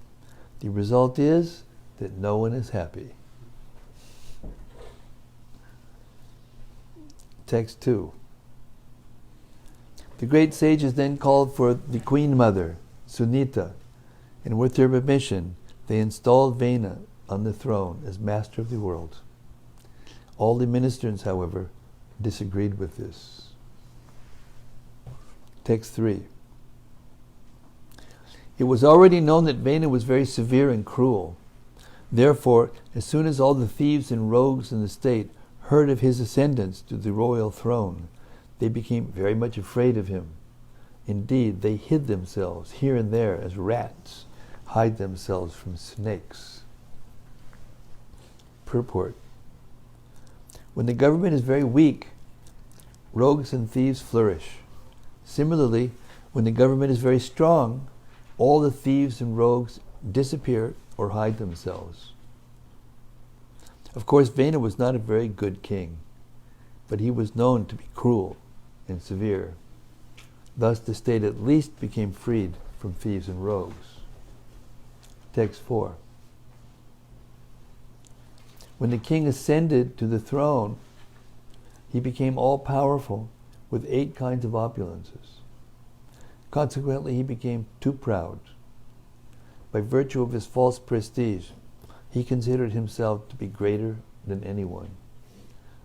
The result is that no one is happy. Text 2. The great sages then called for the Queen Mother, Sunita, and with her permission, they installed Vena on the throne as master of the world. All the ministers, however, disagreed with this. Text 3. It was already known that Vena was very severe and cruel. Therefore, as soon as all the thieves and rogues in the state heard of his ascendance to the royal throne, they became very much afraid of him. Indeed, they hid themselves here and there as rats hide themselves from snakes. Purport. When the government is very weak, rogues and thieves flourish. Similarly, when the government is very strong, all the thieves and rogues disappear or hide themselves. Of course, Vena was not a very good king, but he was known to be cruel and severe. Thus, the state at least became freed from thieves and rogues. Text 4. When the king ascended to the throne, he became all-powerful with 8 kinds of opulences. Consequently, he became too proud. By virtue of his false prestige, he considered himself to be greater than anyone.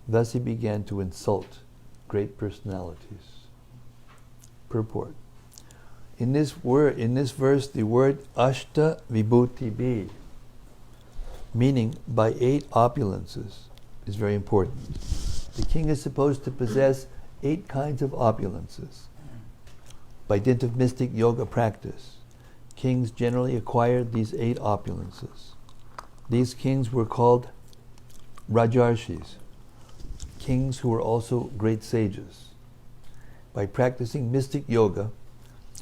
Thus he began to insult great personalities. Purport. In this verse, the word Ashta Vibhuti Bhi, meaning by 8 opulences, is very important. The king is supposed to possess 8 kinds of opulences. By dint of mystic yoga practice, kings generally acquired these 8 opulences. These kings were called Rajarshis, kings who were also great sages. By practicing mystic yoga,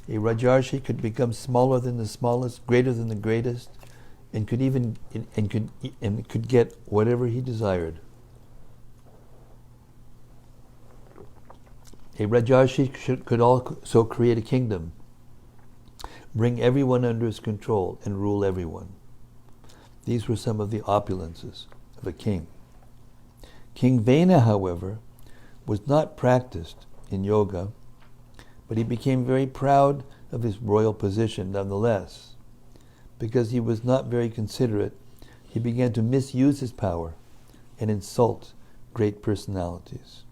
a Rajarshi could become smaller than the smallest, greater than the greatest, and could get whatever he desired. A Rajarshi could also create a kingdom, bring everyone under his control, and rule everyone. These were some of the opulences of a king. King Vena, however, was not practiced in yoga, but he became very proud of his royal position nonetheless. Because he was not very considerate, he began to misuse his power and insult great personalities.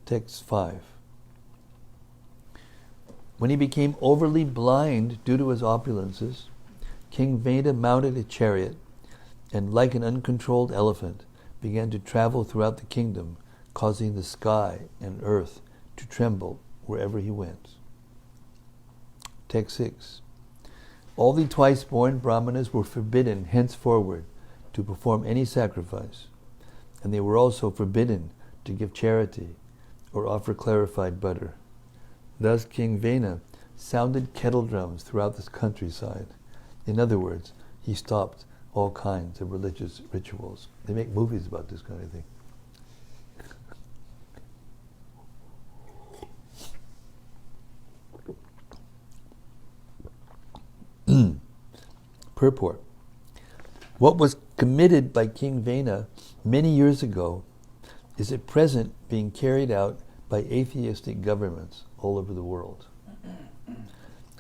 Text 5. When he became overly blind due to his opulences, King Vena mounted a chariot and, like an uncontrolled elephant, began to travel throughout the kingdom, causing the sky and earth to tremble wherever he went. Text 6. All the twice-born brahmanas were forbidden henceforward to perform any sacrifice, and they were also forbidden to give charity or offer clarified butter. Thus King Vena sounded kettle drums throughout this countryside. In other words, he stopped all kinds of religious rituals. They make movies about this kind of thing. Purport. What was committed by King Vena many years ago is at present being carried out by atheistic governments all over the world.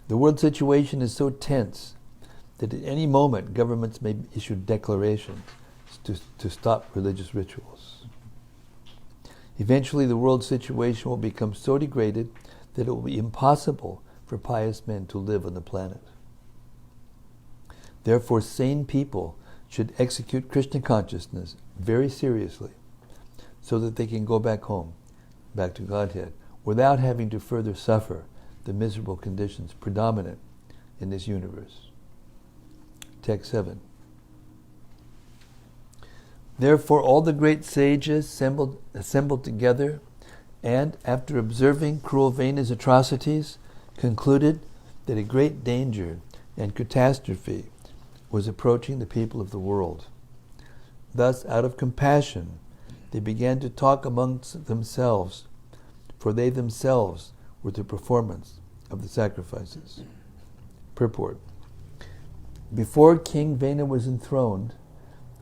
The world situation is so tense that at any moment governments may issue declarations to stop religious rituals. Eventually the world situation will become so degraded that it will be impossible for pious men to live on the planet. Therefore, sane people should execute Krishna consciousness very seriously so that they can go back home, back to Godhead, without having to further suffer the miserable conditions predominant in this universe. Text 7. Therefore all the great sages assembled together, and after observing cruel Vena's atrocities, concluded that a great danger and catastrophe was approaching the people of the world. Thus, out of compassion, they began to talk amongst themselves, for they themselves were the performance of the sacrifices. Purport. Before King Vena was enthroned,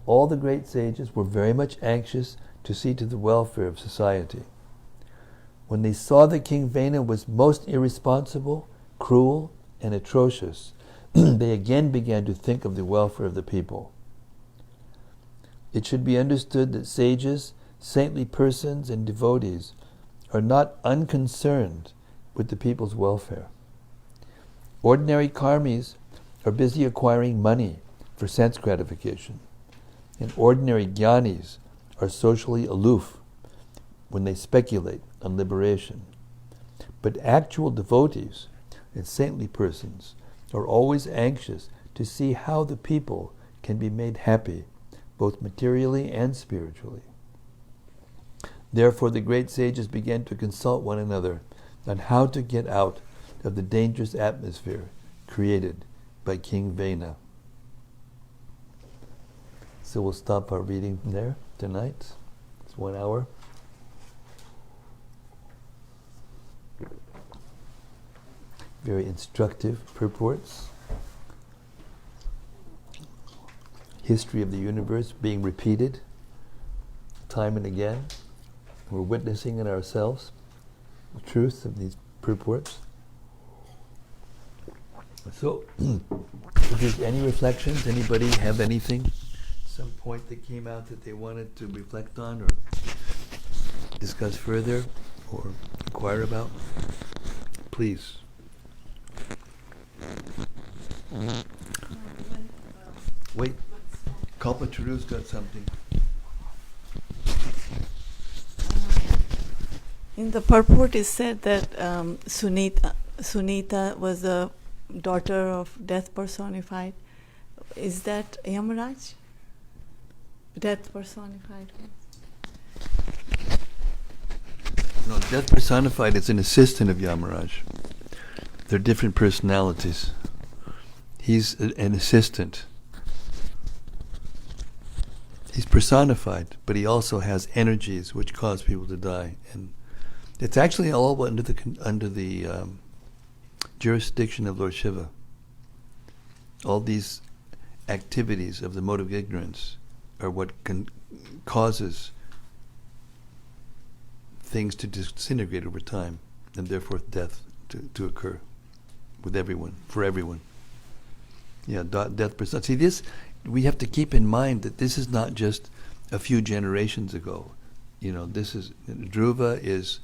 all the great sages were very much anxious to see to the welfare of society. When they saw that King Vena was most irresponsible, cruel, and atrocious, they again began to think of the welfare of the people. It should be understood that sages, saintly persons, and devotees are not unconcerned with the people's welfare. Ordinary karmis are busy acquiring money for sense gratification, and ordinary jnanis are socially aloof when they speculate on liberation. But actual devotees and saintly persons are always anxious to see how the people can be made happy, both materially and spiritually. Therefore the great sages began to consult one another on how to get out of the dangerous atmosphere created by King Vena. So we'll stop our reading there tonight. It's 1 hour. Very instructive purports. History of the universe being repeated time and again. We're witnessing in ourselves the truth of these purports. So, if there's any reflections, anybody have anything, some point that came out that they wanted to reflect on or discuss further or inquire about, please. Wait, Kalpacharu's got something. In the purport it said that Sunita was a daughter of death personified. Is that Yamaraj? Death personified? No, death personified is an assistant of Yamaraj. They're different personalities. He's an assistant. He's personified, but he also has energies which cause people to die, and it's actually all under the jurisdiction of Lord Shiva. All these activities of the mode of ignorance are what causes things to disintegrate over time, and therefore death to occur with everyone, for everyone. Yeah, death percent. See, this, we have to keep in mind that this is not just a few generations ago. You know, this is, Dhruva is,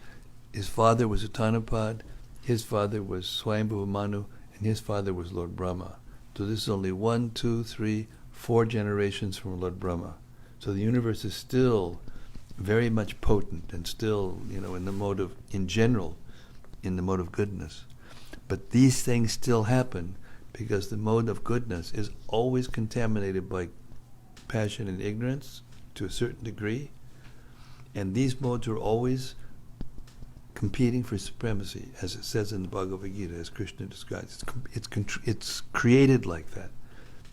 his father was Uttanapad, his father was Swayambhuva Manu, and his father was Lord Brahma. So this is only 1, 2, 3, 4 generations from Lord Brahma. So the universe is still very much potent and still, you know, in the mode of, in general, in the mode of goodness. But these things still happen because the mode of goodness is always contaminated by passion and ignorance to a certain degree, and these modes are always competing for supremacy, as it says in the Bhagavad Gita, as Krishna describes. It's created like that.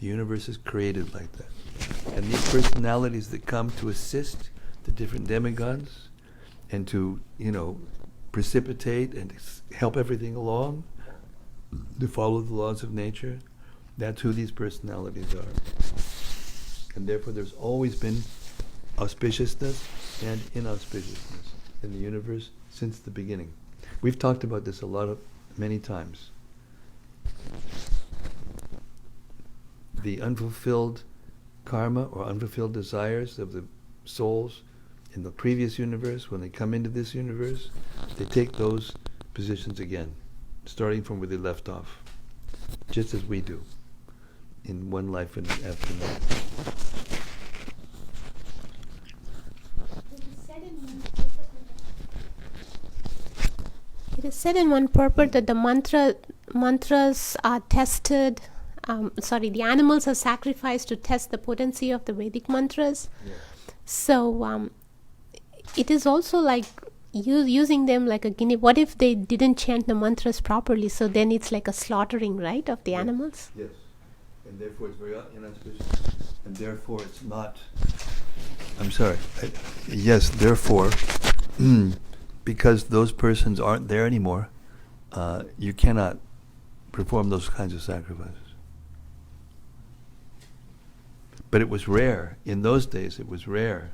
The universe is created like that. And these personalities that come to assist the different demigods and to, you know, precipitate and help everything along, to follow the laws of nature, that's who these personalities are. And therefore there's always been auspiciousness and inauspiciousness in the universe since the beginning. We've talked about this many times. The unfulfilled karma or unfulfilled desires of the souls in the previous universe, when they come into this universe, they take those positions again, starting from where they left off, just as we do in one life and after another. It is said in one purport that the mantras are tested. The animals are sacrificed to test the potency of the Vedic mantras. Yeah. So it is also like using them like a guinea. What if they didn't chant the mantras properly? So then it's like a slaughtering, right, of the animals? Yes. And therefore it's very inauspicious. And therefore it's not... I'm sorry. Yes, therefore, because those persons aren't there anymore, you cannot perform those kinds of sacrifices. But it was rare. In those days, it was rare.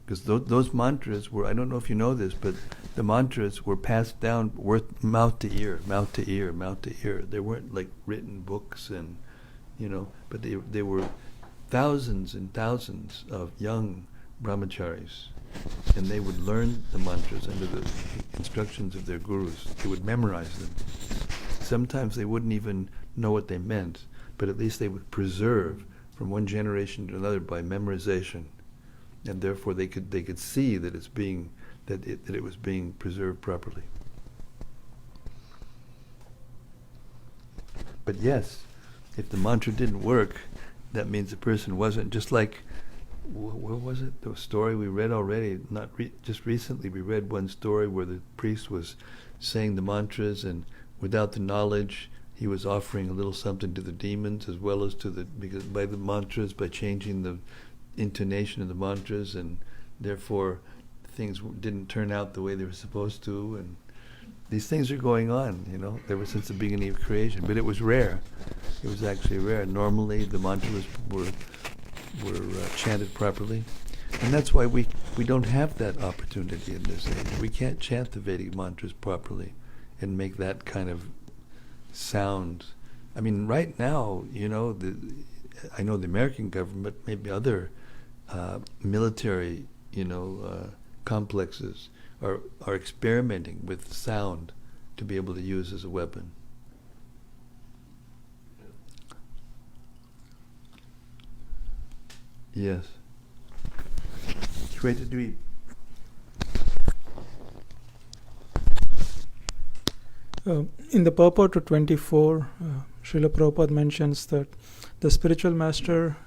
Because those mantras were, I don't know if you know this, but the mantras were passed down mouth to ear, mouth to ear, mouth to ear. They weren't like written books and, but they were thousands and thousands of young brahmacharis. And they would learn the mantras under the instructions of their gurus. They would memorize them. Sometimes they wouldn't even know what they meant, but at least they would preserve from one generation to another by memorization, and therefore they could see that it was being preserved properly. But yes, if the mantra didn't work, that means the person wasn't just like. What was it? The story we read already. Just recently, we read one story where the priest was saying the mantras, and without the knowledge, he was offering a little something to the demons as well as because by the mantras, by changing the intonation of the mantras, and therefore things didn't turn out the way they were supposed to. And these things are going on, ever since the beginning of creation. But it was rare. It was actually rare. Normally, the mantras were chanted properly, and that's why we don't have that opportunity in this age. We can't chant the Vedic mantras properly and make that kind of sound. I mean, right now, I know the American government, maybe other military, complexes are experimenting with sound to be able to use as a weapon. Yes. Great to do. In the purport to 24, Srila Prabhupada mentions that the spiritual master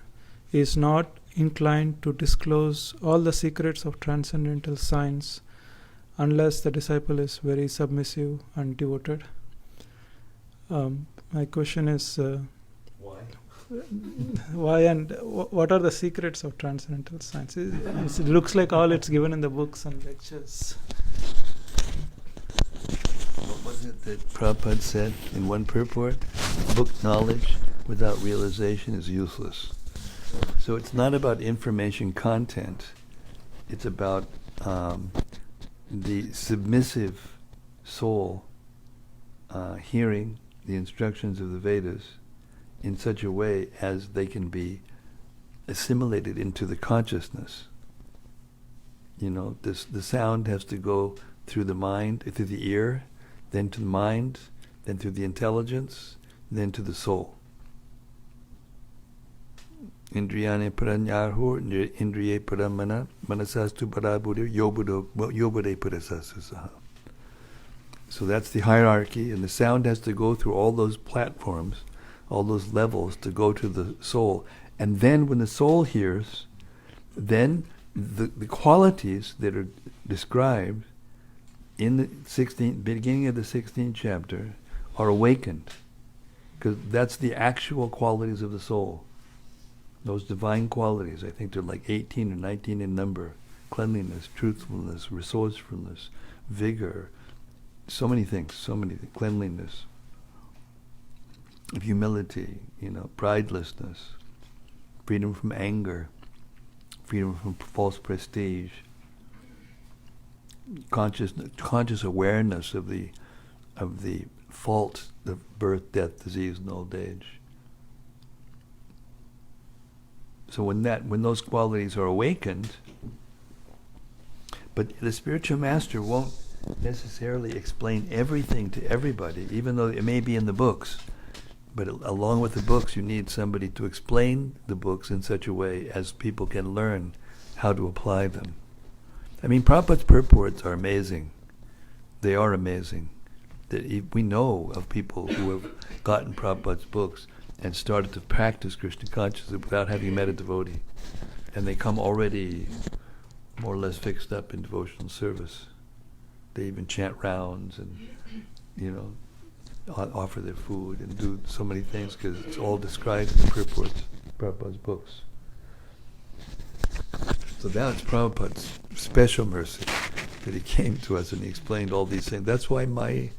is not inclined to disclose all the secrets of transcendental science unless the disciple is very submissive and devoted. My question is, why? Why and what are the secrets of transcendental science? It looks like all it's given in the books and lectures. What was it that Prabhupada said in one purport? Book knowledge without realization is useless. So it's not about information content. It's about the submissive soul hearing the instructions of the Vedas in such a way as they can be assimilated into the consciousness. The sound has to go through the mind, through the ear, then to the mind, then through the intelligence, then to the soul. Indriyane paranyarho, indriye paramana, manasastu parabuddha, yobode parasasasaha. So that's the hierarchy, and the sound has to go through all those platforms, all those levels to go to the soul. And then when the soul hears, then the qualities that are described in the beginning of the 16th chapter are awakened, because that's the actual qualities of the soul. Those divine qualities, I think they're like 18 or 19 in number. Cleanliness, truthfulness, resourcefulness, vigor, so many things, cleanliness, humility, pridelessness, freedom from anger, freedom from false prestige, conscious awareness of the fault of birth, death, disease, and old age. So when those qualities are awakened, but the spiritual master won't necessarily explain everything to everybody, even though it may be in the books. But along with the books, you need somebody to explain the books in such a way as people can learn how to apply them. I mean, Prabhupada's purports are amazing. They are amazing. We know of people who have gotten Prabhupada's books and started to practice Krishna consciousness without having met a devotee. And they come already more or less fixed up in devotional service. They even chant rounds and, offer their food and do so many things because it's all described in the purports of Prabhupada's books. So that's Prabhupada's special mercy that he came to us and he explained all these things. That's why my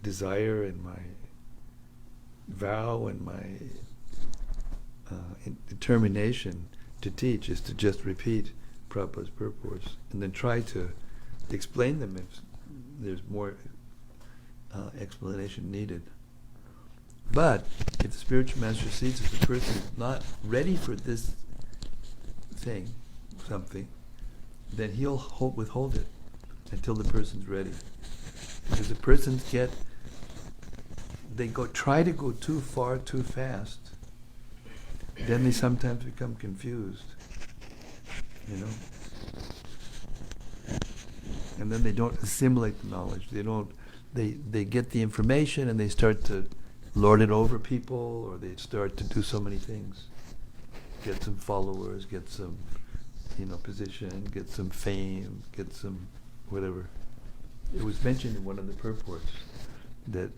desire and my vow and my determination to teach is to just repeat Prabhupada's purports and then try to explain them if there's more explanation needed. But if the spiritual master sees that the person is not ready for this something, then he'll withhold it until the person's ready. Because the persons try to go too far too fast, then they sometimes become confused, and then they don't assimilate the knowledge. They get the information and they start to lord it over people, or they start to do so many things. Get some followers, get some, position, get some fame, get some whatever. It was mentioned in one of the purports that,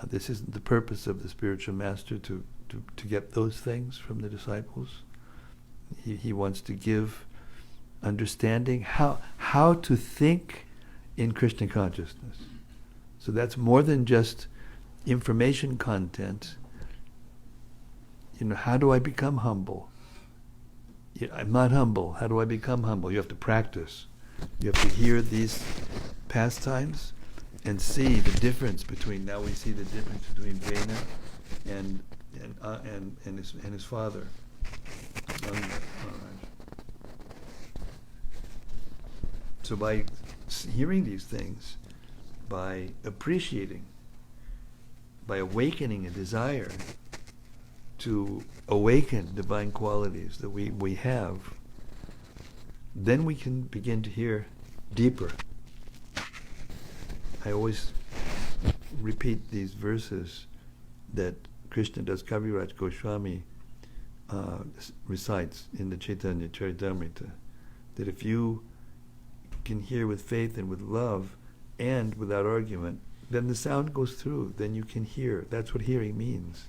this isn't the purpose of the spiritual master to get those things from the disciples. He wants to give understanding how to think in Krishna consciousness. So that's more than just information content. How do I become humble? I'm not humble. How do I become humble? You have to practice. You have to hear these pastimes and see the difference between. Now we see the difference between Vena and his father. So by hearing these things, by appreciating, by awakening a desire to awaken divine qualities that we have, then we can begin to hear deeper. I always repeat these verses that Krishna Das Kaviraj Goswami recites in the Chaitanya Charitamrita, that if you can hear with faith and with love and without argument, then the sound goes through, then you can hear. That's what hearing means.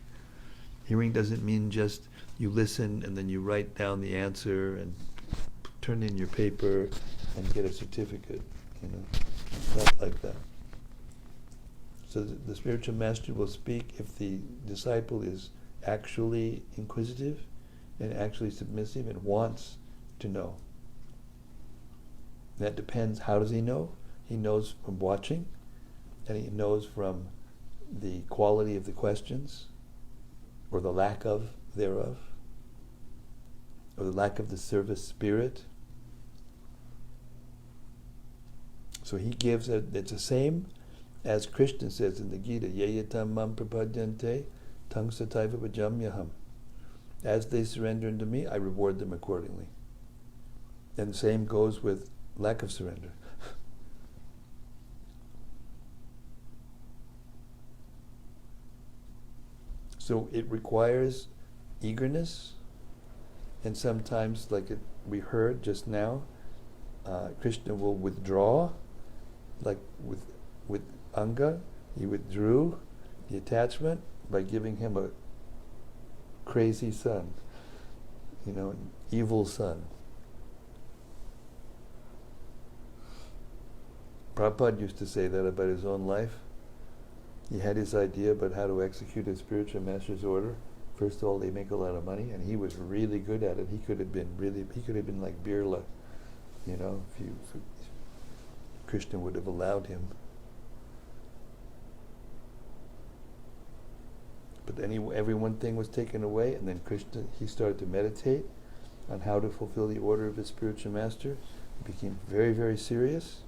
Hearing doesn't mean just you listen and then you write down the answer and turn in your paper and get a certificate. It's not like that. So the spiritual master will speak if the disciple is actually inquisitive and actually submissive and wants to know. That depends. How does he know? He knows from watching, and he knows from the quality of the questions, or the lack of thereof, or the lack of the service spirit. So he gives it's the same as Krishna says in the Gita, Yeyatam mam prapadyante tang sataiva bhajamyaham. As they surrender unto me, I reward them accordingly. And the same goes with lack of surrender. So it requires eagerness, and sometimes, like we heard just now, Krishna will withdraw, like with Anga, he withdrew the attachment by giving him a crazy son, an evil son. Prabhupada used to say that about his own life. He had his idea about how to execute his spiritual master's order. First of all, they make a lot of money, and he was really good at it. He could have been like Birla, if Krishna would have allowed him. But then every one thing was taken away, and then Krishna, he started to meditate on how to fulfill the order of his spiritual master. He became very, very serious,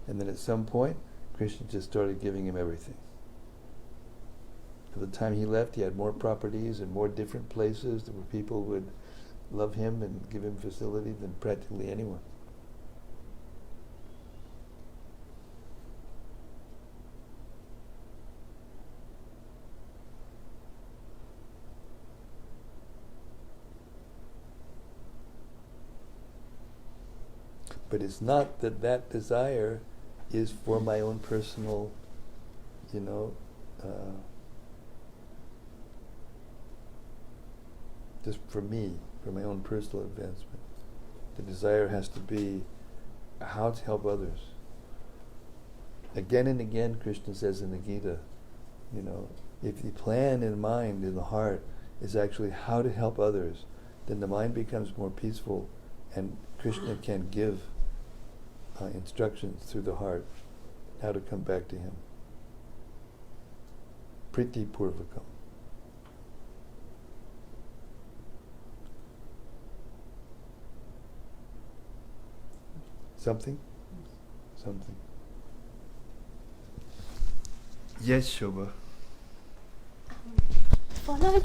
and then at some point, Krishna just started giving him everything. By the time he left, he had more properties and more different places where people would love him and give him facility than practically anyone. But it's not that that desire is for my own personal, just for me, for my own personal advancement. The desire has to be how to help others. Again and again, Krishna says in the Gita, if the plan in mind, in the heart, is actually how to help others, then the mind becomes more peaceful, and Krishna can give instructions through the heart how to come back to him. Priti Purvakam. Something? Something. Yes, Shobha. Follow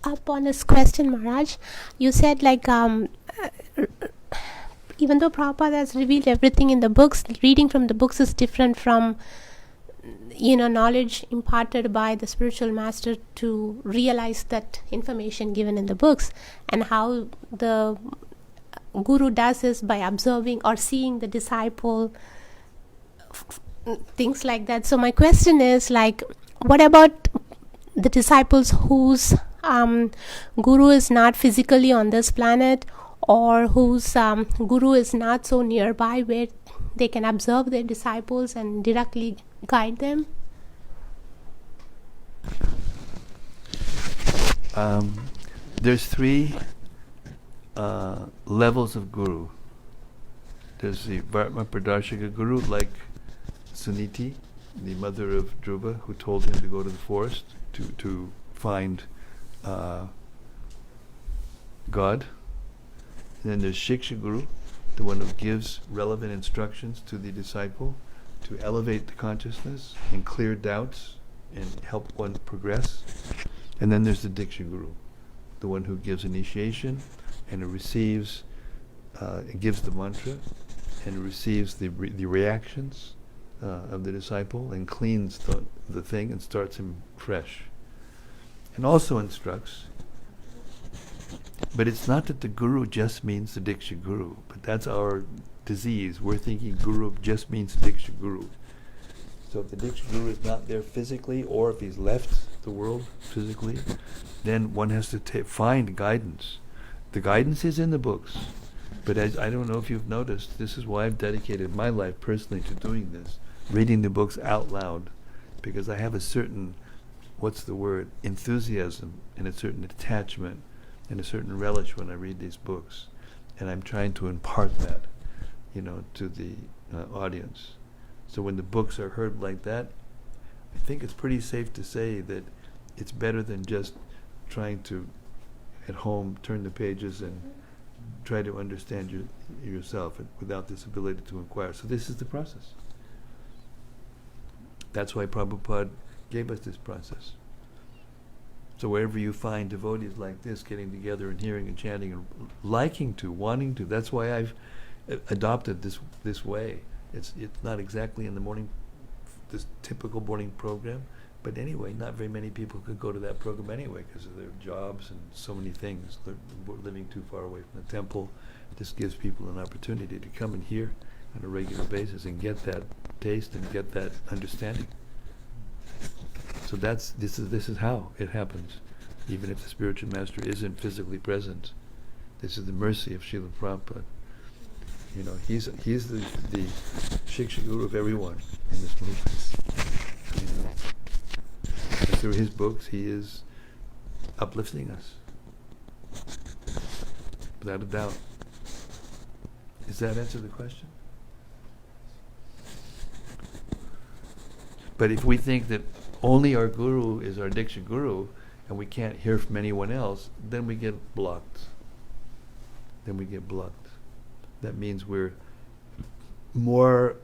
up on this question, Maharaj. You said even though Prabhupada has revealed everything in the books, reading from the books is different from knowledge imparted by the spiritual master to realize that information given in the books, and how the guru does this by observing or seeing the disciple, things like that. So my question is, what about the disciples whose guru is not physically on this planet, or whose guru is not so nearby where they can observe their disciples and directly guide them? There's three levels of guru. There's the Vartma Pradarshika guru, like Suniti, the mother of Dhruva, who told him to go to the forest to find God. And then there's Shiksha Guru, the one who gives relevant instructions to the disciple to elevate the consciousness and clear doubts and help one progress. And then there's the Diksha Guru, the one who gives initiation and receives, gives the mantra and receives the reactions of the disciple and cleans the thing and starts him fresh. And also instructs. But it's not that the guru just means the Diksha Guru, but that's our disease. We're thinking guru just means Diksha Guru. So if the Diksha Guru is not there physically, or if he's left the world physically, then one has to find guidance. The guidance is in the books, but as I don't know if you've noticed, this is why I've dedicated my life personally to doing this, reading the books out loud, because I have a certain, enthusiasm and a certain attachment and a certain relish when I read these books, and I'm trying to impart that, to the audience. So when the books are heard like that, I think it's pretty safe to say that it's better than just trying to, at home, turn the pages and try to understand yourself without this ability to inquire. So this is the process. That's why Prabhupada gave us this process. So wherever you find devotees like this getting together and hearing and chanting and wanting to, that's why I've adopted this way. It's not exactly in the morning, this typical morning program, but anyway, not very many people could go to that program anyway because of their jobs and so many things. They're living too far away from the temple. This gives people an opportunity to come and hear on a regular basis and get that taste and get that understanding. So this is how it happens, even if the spiritual master isn't physically present. This is the mercy of Srila Prabhupada. He's the Shiksha Guru of everyone in this movement. And through his books, he is uplifting us, without a doubt. Does that answer the question? But if we think that only our guru is our Diksha Guru and we can't hear from anyone else, then we get blocked. That means we're more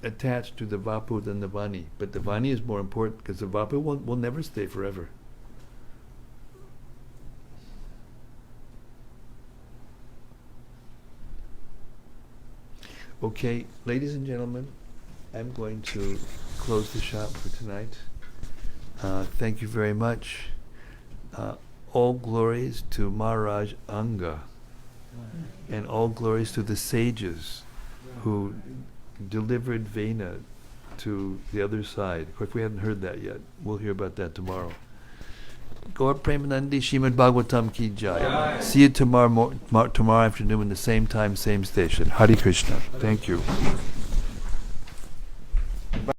attached to the Vapu than the Vani. But the Vani is more important because the Vapu will never stay forever. Okay, ladies and gentlemen, I'm going to close the shop for tonight. Thank you very much. All glories to Maharaj Anga. And all glories to the sages who delivered Vena to the other side. Of course, we haven't heard that yet. We'll hear about that tomorrow. Gaur Premanandi Srimad-Bhagavatam ki jai. See you tomorrow afternoon in the same time, same station. Hare Krishna. Thank you.